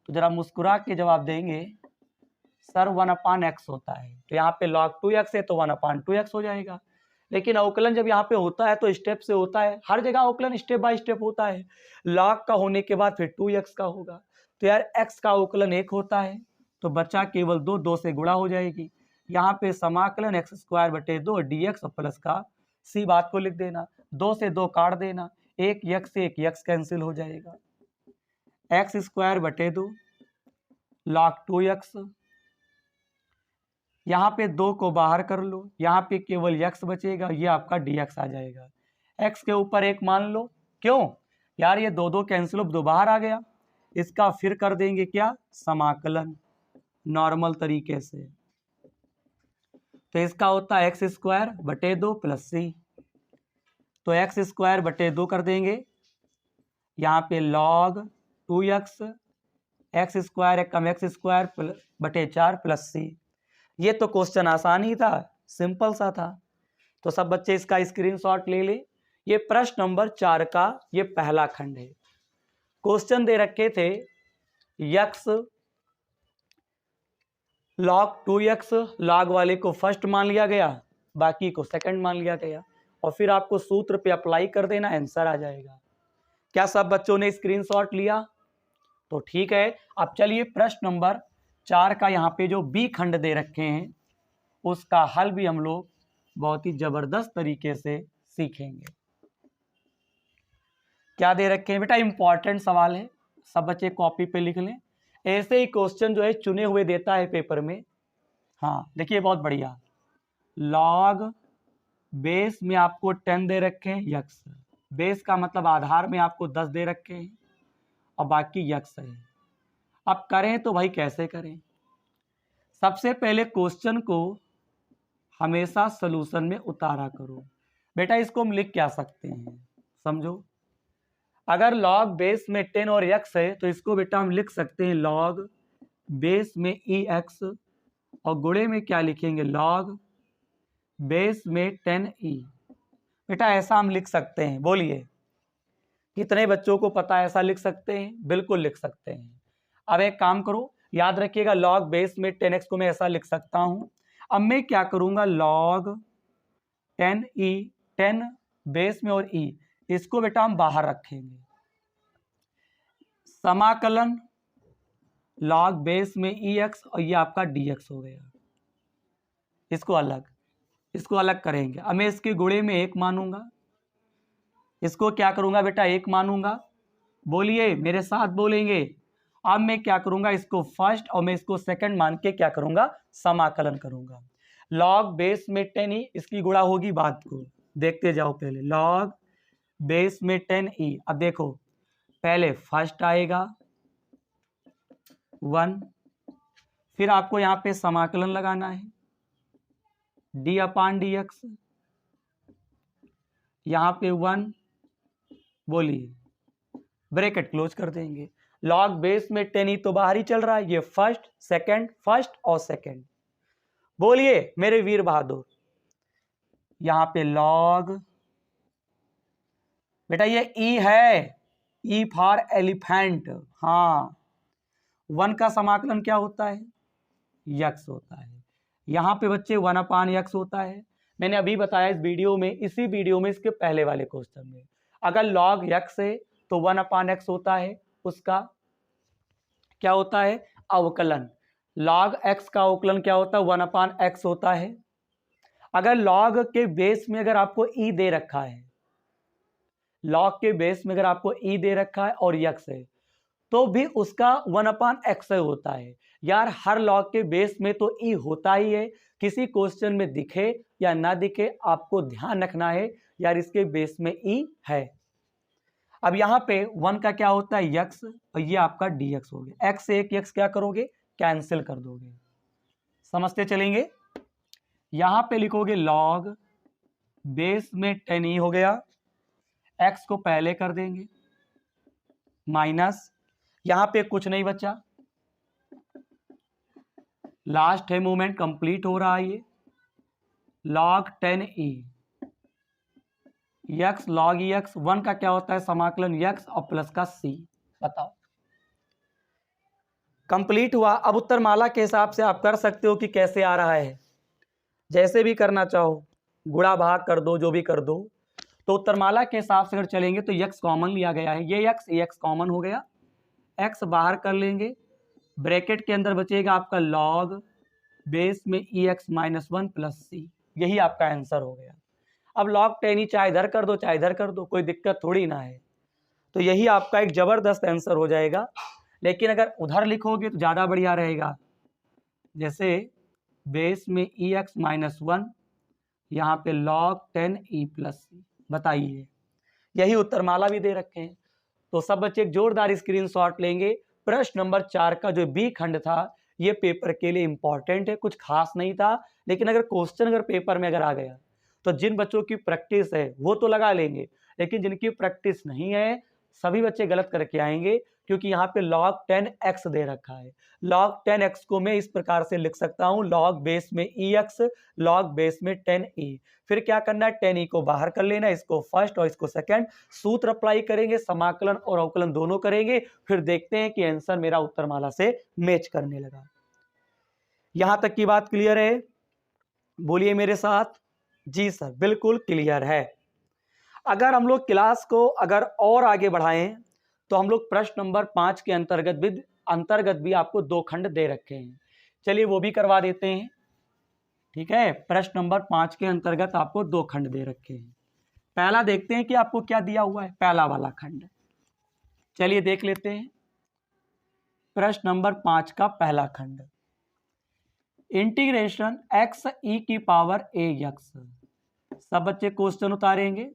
तो जरा मुस्कुरा के जवाब देंगे सर 1/x होता है। तो यहाँ पे log 2x है तो 1/2x हो जाएगा। लेकिन अवकलन जब यहाँ पे होता है तो स्टेप से होता है, हर जगह अवकलन स्टेप बाय स्टेप होता है। log का होने के बाद फिर 2x का होगा। तो यार x का अवकलन 1 होता है तो बचा केवल 2, 2 से गुणा हो जाएगी। यहाँ पे समाकलन x²/2 dx और प्लस का सी बात को लिख देना, 2 से 2 काट देना, एक x से एक x कैंसिल हो जाएगा। x²/2 log 2x, यहाँ पे 2 को बाहर कर लो, यहाँ पे केवल x बचेगा, ये आपका dx आ जाएगा। x के ऊपर 1 मान लो, क्यों यार ये 2 कैंसिल, 2 बाहर आ गया। इसका फिर कर देंगे क्या, समाकलन नॉर्मल तरीके से। तो इसका होता है x²/2 प्लस सी। तो x²/2 कर देंगे, यहाँ पे log 2x, x² कम x²/4 प्लस सी। ये तो क्वेश्चन आसान ही था, सिंपल सा था। तो सब बच्चे इसका स्क्रीनशॉट ले ले। ये प्रश्न नंबर 4 का ये पहला खंड है। क्वेश्चन दे रखे थे यक्स log 2x, log वाले को फर्स्ट मान लिया गया, बाकी को सेकंड मान लिया गया, और फिर आपको सूत्र पे अप्लाई कर देना, आंसर आ जाएगा। क्या सब बच्चों ने स्क्रीनशॉट लिया? तो ठीक है। अब चलिए प्रश्न नंबर 4 का यहाँ पे जो बी खंड दे रखे हैं उसका हल भी हम लोग बहुत ही जबरदस्त तरीके से सीखेंगे। क्या दे रखे हैं बेटा, इंपॉर्टेंट सवाल है, सब बच्चे कॉपी पे लिख लें। ऐसे ही क्वेश्चन जो है चुने हुए देता है पेपर में। हाँ देखिए बहुत बढ़िया, लॉग बेस में आपको 10 दे रखे हैं यक्स, बेस का मतलब आधार में आपको 10 दे रखे हैं और बाकी यक्स है। अब करें तो भाई कैसे करें, सबसे पहले क्वेश्चन को हमेशा सॉल्यूशन में उतारा करो। बेटा इसको हम लिख क्या सकते हैं, समझो। अगर लॉग बेस में 10 और x है तो इसको बेटा हम लिख सकते हैं लॉग बेस में ex, और गुणे में क्या लिखेंगे, लॉग बेस में 10e। बेटा ऐसा हम लिख सकते हैं, बोलिए कितने बच्चों को पता है ऐसा लिख सकते हैं? बिल्कुल लिख सकते हैं। अब एक काम करो, याद रखिएगा लॉग बेस में 10x को मैं ऐसा लिख सकता हूं। अब मैं क्या करूंगा, लॉग 10e, 10 बेस में और e, इसको बेटा हम बाहर रखेंगे। समाकलन लॉग बेस में ex और ये आपका dx हो गया। इसको अलग करेंगे। अब मैं इसके गुणे में 1 मानूंगा, इसको क्या करूंगा बेटा 1 मानूंगा। बोलिए मेरे साथ बोलेंगे। अब मैं क्या करूंगा, इसको फर्स्ट और मैं इसको सेकंड मान के क्या करूंगा, समाकलन करूंगा। लॉग बेस में 10e, इसकी गुणा होगी बाद को, देखते जाओ पहले। लॉग बेस में 10e, अब देखो पहले फर्स्ट आएगा 1, फिर आपको यहां पे समाकलन लगाना है d/dx, यहां पे 1, बोलिए ब्रैकेट क्लोज कर देंगे। लॉग बेस में 10e तो बाहर ही चल रहा है, ये फर्स्ट सेकंड, फर्स्ट और सेकंड। बोलिए मेरे वीर बहादुर, यहां पे लॉग, बेटा ये ई है, ई फॉर एलिफेंट। हाँ, 1 का समाकलन क्या होता है, यक्स होता है। यहां पे बच्चे 1/x होता है। मैंने अभी बताया इस वीडियो में, इसी वीडियो में, इसके पहले वाले क्वेश्चन में, अगर लॉग x है तो 1/x होता है, उसका क्या होता है, अवकलन। लॉग x का अवकलन क्या होता है, 1/x होता है। अगर लॉग के बेस में अगर आपको e दे रखा है, लॉग के बेस में अगर आपको e दे रखा है और x है, तो भी उसका 1/x होता है। यार हर लॉग के बेस में तो e होता ही है, किसी क्वेश्चन में दिखे या ना दिखे आपको ध्यान रखना है यार इसके बेस में e है। अब यहां पे 1 का क्या होता है, x, और ये आपका dx हो गया। x से एक x क्या करोगे, कैंसिल कर दोगे। समझते चलेंगे। यहां पे लिखोगे लॉग बेस में 10e हो गया, x को पहले कर देंगे, माइनस, यहां पे कुछ नहीं बचा, लास्ट है मूवमेंट कंप्लीट हो रहा है ये, log 10e x log ex, 1 का क्या होता है समाकलन x और प्लस का c। बताओ कंप्लीट हुआ। अब उत्तरमाला के हिसाब से आप कर सकते हो कि कैसे आ रहा है, जैसे भी करना चाहो, गुणा भाग कर दो, जो भी कर दो। तो उत्तरमाला के हिसाब से अगर चलेंगे तो x कॉमन लिया गया है, ये x कॉमन हो गया, x बाहर कर लेंगे, ब्रैकेट के अंदर बचेगा आपका लॉग बेस में ex - 1 प्लस c, यही आपका आंसर हो गया। अब लॉग 10e चाहे इधर कर दो चाहे इधर कर दो, कोई दिक्कत थोड़ी ना है, तो यही आपका एक जबरदस्त आंसर हो जाएगा। लेकिन अगर उधर लिखोगे तो ज़्यादा बढ़िया रहेगा, जैसे बेस में ex - 1, यहाँ पे log 10e प्लस c। बताइए यही उत्तरमाला भी दे रखे हैं। तो सब बच्चे एक जोरदार स्क्रीनशॉट लेंगे। प्रश्न नंबर 4 का जो बी खंड था ये पेपर के लिए इंपॉर्टेंट है, कुछ खास नहीं था, लेकिन अगर क्वेश्चन अगर पेपर में अगर आ गया तो जिन बच्चों की प्रैक्टिस है वो तो लगा लेंगे, लेकिन जिनकी प्रैक्टिस नहीं है सभी बच्चे गलत करके आएंगे, क्योंकि यहाँ पे log 10x दे रखा है। log 10x को मैं इस प्रकार से लिख सकता हूँ, log बेस में ex log बेस में 10e। फिर क्या करना है, 10e को बाहर कर लेना, इसको फर्स्ट और इसको सेकंड, सूत्र अप्लाई करेंगे, समाकलन और अवकलन दोनों करेंगे, फिर देखते हैं कि आंसर मेरा उत्तरमाला से मैच करने लगा। यहां तक की बात क्लियर है? बोलिए मेरे साथ। जी सर, बिल्कुल क्लियर है। अगर हम लोग क्लास को अगर और आगे बढ़ाएं तो हम लोग प्रश्न नंबर 5 के अंतर्गत भी आपको 2 खंड दे रखे हैं, चलिए वो भी करवा देते हैं। ठीक है, प्रश्न नंबर 5 के अंतर्गत आपको 2 खंड दे रखे हैं। पहला देखते हैं कि आपको क्या दिया हुआ है, पहला वाला खंड, चलिए देख लेते हैं। प्रश्न नंबर 5 का पहला खंड, इंटीग्रेशन x e की पावर ax। सब बच्चे क्वेश्चन उतारेंगे,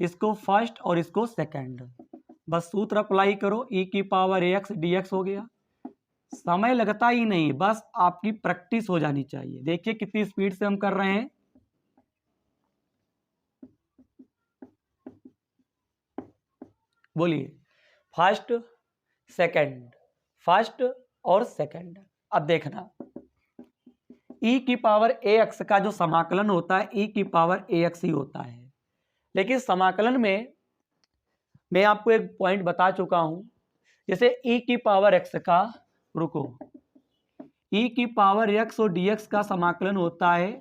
इसको फर्स्ट और इसको सेकंड, बस सूत्र अप्लाई करो, e की पावर ax dx हो गया। समय लगता ही नहीं, बस आपकी प्रैक्टिस हो जानी चाहिए। देखिए कितनी स्पीड से हम कर रहे हैं। बोलिए फर्स्ट सेकंड, फर्स्ट और सेकंड। अब देखना e की पावर ax का जो समाकलन होता है e की पावर ax ही होता है, लेकिन समाकलन में मैं आपको एक पॉइंट बता चुका हूं, जैसे e की पावर x का, रुको, e की पावर x और dx का समाकलन होता है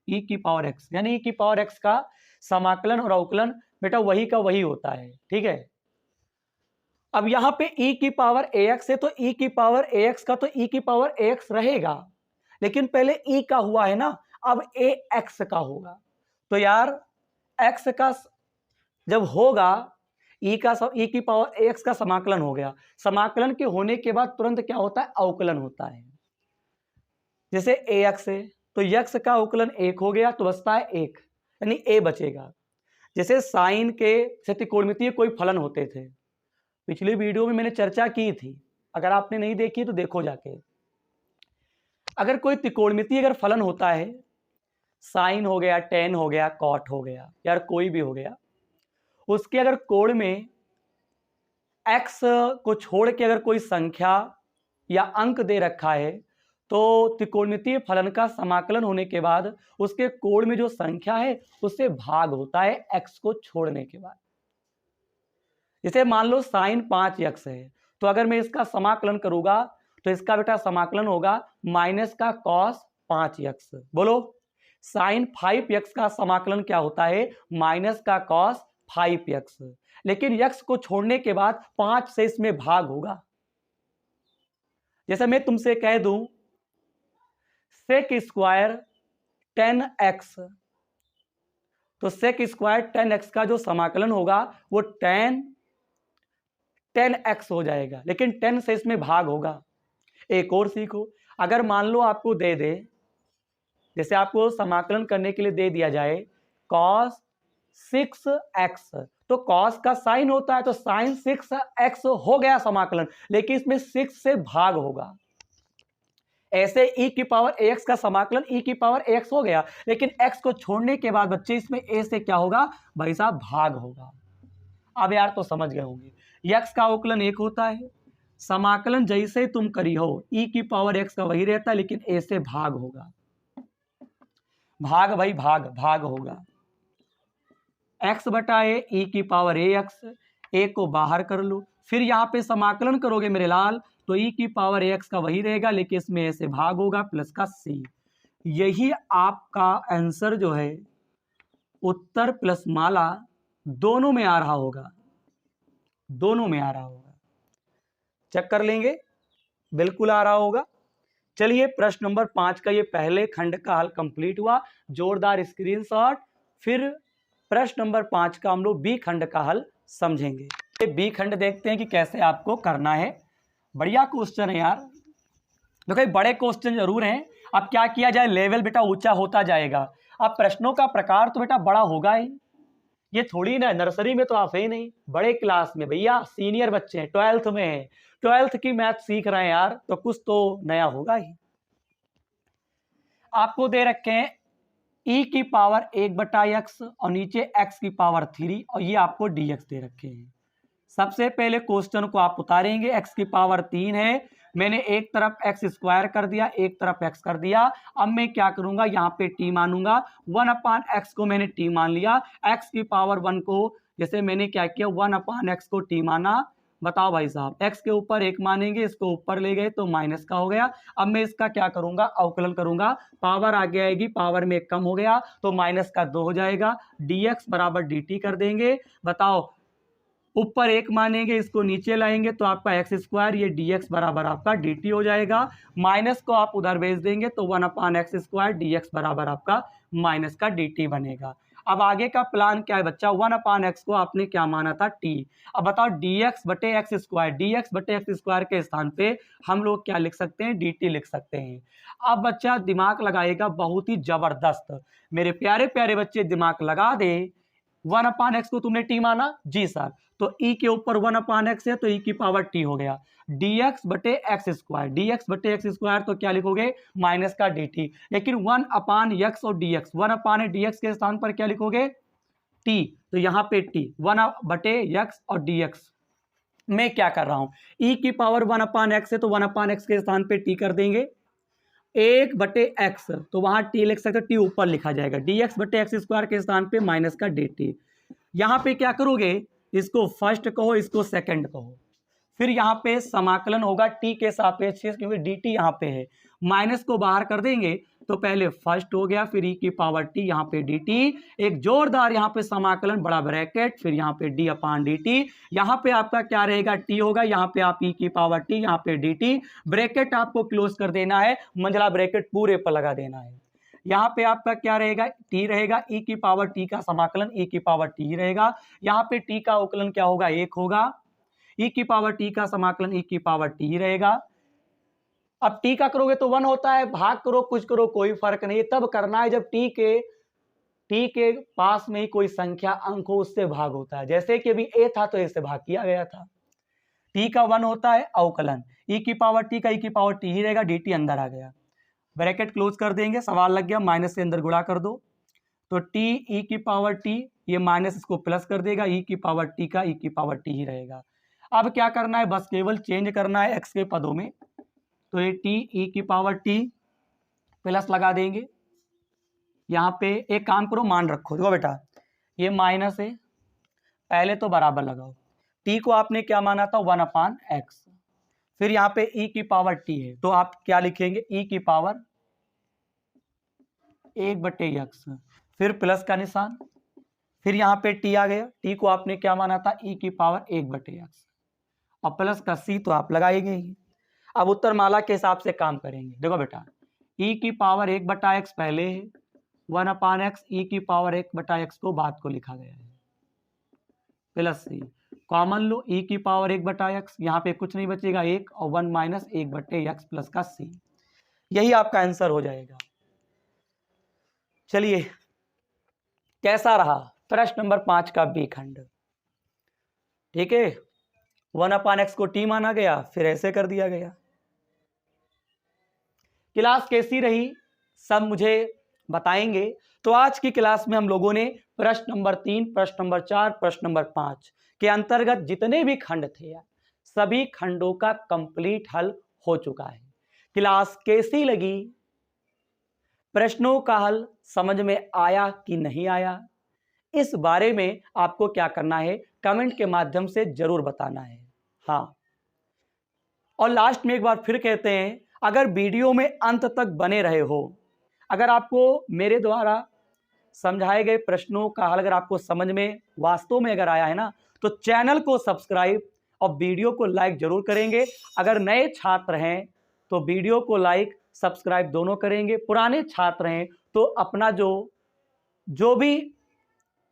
e की पावर x, यानी e की पावर x का समाकलन और अवकलन बेटा वही का वही होता है, ठीक है। अब यहां पे e की पावर ax है तो e की पावर ax का तो e की पावर ax रहेगा, लेकिन पहले e का हुआ है ना, अब ax का होगा। तो यार x का जब होगा e की पावर ax का समाकलन हो गया, समाकलन के होने के बाद तुरंत क्या होता है, अवकलन होता है। जैसे ax है तो x का अवकलन 1 हो गया तो बचता है 1, यानी a बचेगा। जैसे साइन के से त्रिकोणमितीय कोई फलन होते थे, पिछली वीडियो में मैंने चर्चा की थी, अगर आपने नहीं देखी तो देखो जाके। अगर कोई त्रिकोणमितीय अगर फलन होता है, साइन हो गया, टेन हो गया, कॉट हो गया, यार कोई भी हो गया, उसके अगर कोण में x को छोड़ के अगर कोई संख्या या अंक दे रखा है तो त्रिकोणमितीय फलन का समाकलन होने के बाद उसके कोण में जो संख्या है उससे भाग होता है x को छोड़ने के बाद। जैसे मान लो साइन 5x है, तो अगर मैं इसका समाकलन करूंगा तो इसका बेटा समाकलन होगा माइनस का कॉस 5x। बोलो, साइन 5x का समाकलन क्या होता है, माइनस का कॉस 5x, लेकिन x को छोड़ने के बाद 5 से इसमें भाग होगा। जैसे मैं तुमसे कह दूं सेक स्क्वायर 10x, तो सेक स्क्वायर 10x का जो समाकलन होगा वो 10x हो जाएगा, लेकिन 10 से इसमें भाग होगा। एक और सीखो, अगर मान लो आपको दे दे, जैसे आपको समाकलन करने के लिए दे दिया जाए cos 6x, तो cos का साइन होता है तो साइन 6x हो गया समाकलन, लेकिन इसमें 6 से भाग होगा। ऐसे e की पावर ax का समाकलन e की पावर ax हो गया, लेकिन x को छोड़ने के बाद बच्चे इसमें a से क्या होगा भाई साहब, भाग होगा। अब यार तो समझ गए होंगे, x का अवकलन 1 होता है, समाकलन जैसे तुम करी हो e की पावर x का वही रहता है, लेकिन a से भाग होगा। भाग भाई भाग होगा, x बटा a e की पावर ax, a को बाहर कर लो, फिर यहाँ पे समाकलन करोगे मेरे लाल तो e की पावर ax का वही रहेगा, लेकिन इसमें a से भाग होगा प्लस का c। यही आपका आंसर जो है उत्तर प्लस माला दोनों में आ रहा होगा, दोनों में आ रहा होगा, चेक कर लेंगे, बिल्कुल आ रहा होगा। चलिए प्रश्न नंबर 5 का ये पहले खंड का हल कंप्लीट हुआ, जोरदार स्क्रीनशॉट। फिर प्रश्न नंबर 5 का हम लोग बी खंड का हल समझेंगे। बी खंड देखते हैं कि कैसे आपको करना है। बढ़िया क्वेश्चन है यार, देखो बड़े क्वेश्चन जरूर हैं। अब क्या किया जाए, लेवल बेटा ऊंचा होता जाएगा, अब प्रश्नों का प्रकार तो बेटा बड़ा होगा ही, ये थोड़ी ना नर्सरी में तो आप है ही नहीं, बड़े क्लास में भैया, सीनियर बच्चे हैं, 12th में है, 12th की मैथ सीख रहे हैं यार, तो कुछ तो नया होगा ही। आपको दे रखे हैं e की पावर 1/x और नीचे x की पावर 3, और ये आपको dx दे रखे हैं। सबसे पहले क्वेश्चन को आप उतारेंगे, x की पावर 3 है, मैंने एक तरफ x स्क्वायर कर दिया, एक तरफ x कर दिया। अब मैं क्या करूंगा, यहाँ पे t मानूंगा, 1/x को मैंने t मान लिया, x की पावर 1 को जैसे मैंने क्या किया 1/x को t माना। बताओ भाई साहब, x के ऊपर 1 मानेंगे, इसको ऊपर ले गए तो माइनस का हो गया। अब मैं इसका क्या करूंगा, अवकलन करूंगा, पावर आगे आएगी, पावर में 1 कम हो गया तो माइनस का 2 हो जाएगा, dx बराबर dt कर देंगे। बताओ, ऊपर 1 मानेंगे, इसको नीचे लाएंगे तो आपका एक्स स्क्वायर, ये dx बराबर आपका dt हो जाएगा, माइनस को आप उधर भेज देंगे तो 1/x स्क्वायर dx बराबर आपका माइनस का dt बनेगा। अब आगे का प्लान क्या है बच्चा, 1/x को आपने क्या माना था t। अब बताओ dx बटे एक्स स्क्वायर, dx बटे एक्स स्क्वायर के स्थान पे हम लोग क्या लिख सकते हैं, dt लिख सकते हैं। अब बच्चा दिमाग लगाएगा बहुत ही जबरदस्त, मेरे प्यारे प्यारे बच्चे दिमाग लगा दे। 1/x को तुमने t माना, जी सर, तो e के ऊपर 1/x है तो e की पावर t हो गया, dx बटे एक्स स्क्वायर, dx बटे एक्स स्क्वायर तो क्या लिखोगे, माइनस का dt, लेकिन 1/x और dx, 1/dx के स्थान पर क्या लिखोगे, t, तो यहाँ पे t 1/x और dx। मैं क्या कर रहा हूं, e की पावर 1/x है तो 1/x के स्थान पे t कर देंगे, 1/x तो वहां t लिख सकते, t ऊपर लिखा जाएगा, dx बटे एक्स स्क्वायर के स्थान पे माइनस का dt। यहां पे क्या करोगे, इसको फर्स्ट कहो, इसको सेकंड कहो। फिर यहाँ पे समाकलन होगा टी के सापेक्ष, क्योंकि डी टी यहाँ पे है, माइनस को बाहर कर देंगे तो पहले फर्स्ट हो गया, फिर ई की पावर टी, यहाँ पे डी टी, एक जोरदार यहाँ पे समाकलन बड़ा ब्रैकेट, फिर यहाँ पे डी अपान डी टी, यहाँ पे आपका क्या रहेगा, टी होगा, यहाँ पे आप ई की पावर टी, यहाँ पे डी टी, ब्रैकेट आपको क्लोज कर देना है, मंझला ब्रैकेट पूरे पर लगा देना है। यहाँ पे आपका क्या रहेगा, टी रहेगा, ई की पावर टी का समाकलन ई की पावर टी रहेगा, यहाँ पे टी का अवकलन क्या होगा, 1 होगा, ई की पावर टी का समाकलन ई की पावर टी रहेगा। अब टी का करोगे तो 1 होता है, भाग करो कुछ करो कोई फर्क नहीं, तब करना है जब टी के पास में ही कोई संख्या अंक हो, उससे भाग होता है। जैसे कि अभी ए था तो ए से भाग किया गया था। टी का 1 होता है अवकलन, ई की पावर टी का ई की पावर टी ही रहेगा, डी टी अंदर आ गया, ब्रैकेट क्लोज कर देंगे, सवाल लग गया, माइनस से अंदर गुणा कर दो, तो टी ई की पावर टी, ये माइनस इसको प्लस कर देगा, ई की पावर टी का ई की पावर टी ही रहेगा। अब क्या करना है, बस केवल चेंज करना है एक्स के पदों में, तो ये टी ई की पावर टी प्लस लगा देंगे, यहाँ पे एक काम करो, मान रखो, देखो बेटा ये माइनस है, पहले तो बराबर लगाओ, टी को आपने क्या माना था, 1 अपान एक्स, फिर यहाँ पे ई की पावर टी है तो आप क्या लिखेंगे, ई की पावर 1/x, फिर प्लस का निशान, फिर यहाँ पे टी आ गया, टी को आपने क्या माना था, ई की पावर 1/x, और प्लस का सी तो आप लगाएंगे ही। अब उत्तर माला के हिसाब से काम करेंगे, देखो बेटा ई की पावर 1/x पहले है, 1 अपान एक्स, ई की पावर 1/x को बाद को लिखा गया है, प्लस सी, कॉमन लो, ई की पावर 1/x, यहाँ पे कुछ नहीं बचेगा 1, और 1 माइनस 1/x प्लस का सी, यही आपका आंसर हो जाएगा। चलिए कैसा रहा प्रश्न नंबर 5 का बी खंड, ठीक है, 1 अपान एक्स को टी माना गया, फिर ऐसे कर दिया गया। क्लास कैसी रही सब मुझे बताएंगे। तो आज की क्लास में हम लोगों ने प्रश्न नंबर 3, प्रश्न नंबर 4, प्रश्न नंबर 5 के अंतर्गत जितने भी खंड थे सभी खंडों का कंप्लीट हल हो चुका है। क्लास कैसी लगी, प्रश्नों का हल समझ में आया कि नहीं आया, इस बारे में आपको क्या करना है, कमेंट के माध्यम से जरूर बताना है। हाँ, और लास्ट में एक बार फिर कहते हैं, अगर वीडियो में अंत तक बने रहे हो, अगर आपको मेरे द्वारा समझाए गए प्रश्नों का हल अगर आपको समझ में वास्तव में अगर आया है ना, तो चैनल को सब्सक्राइब और वीडियो को लाइक जरूर करेंगे। अगर नए छात्र हैं तो वीडियो को लाइक सब्सक्राइब दोनों करेंगे, पुराने छात्र हैं तो अपना जो भी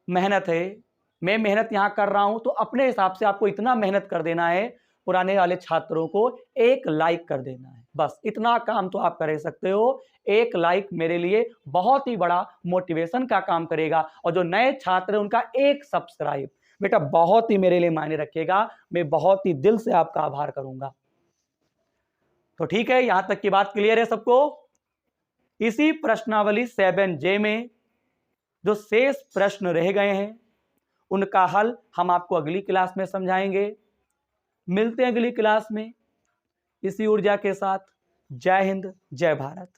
मेहनत है, मैं मेहनत यहाँ कर रहा हूँ तो अपने हिसाब से आपको इतना मेहनत कर देना है, पुराने वाले छात्रों को एक लाइक कर देना है, बस इतना काम तो आप कर सकते हो। एक लाइक मेरे लिए बहुत ही बड़ा मोटिवेशन का काम करेगा, और जो नए छात्र हैं उनका एक सब्सक्राइब बेटा बहुत ही मेरे लिए मायने रखेगा, मैं बहुत ही दिल से आपका आभार करूंगा। तो ठीक है, यहां तक की बात क्लियर है सबको। इसी प्रश्नावली 7J में जो शेष प्रश्न रह गए हैं उनका हल हम आपको अगली क्लास में समझाएंगे। मिलते हैं अगली क्लास में इसी ऊर्जा के साथ। जय हिंद, जय भारत।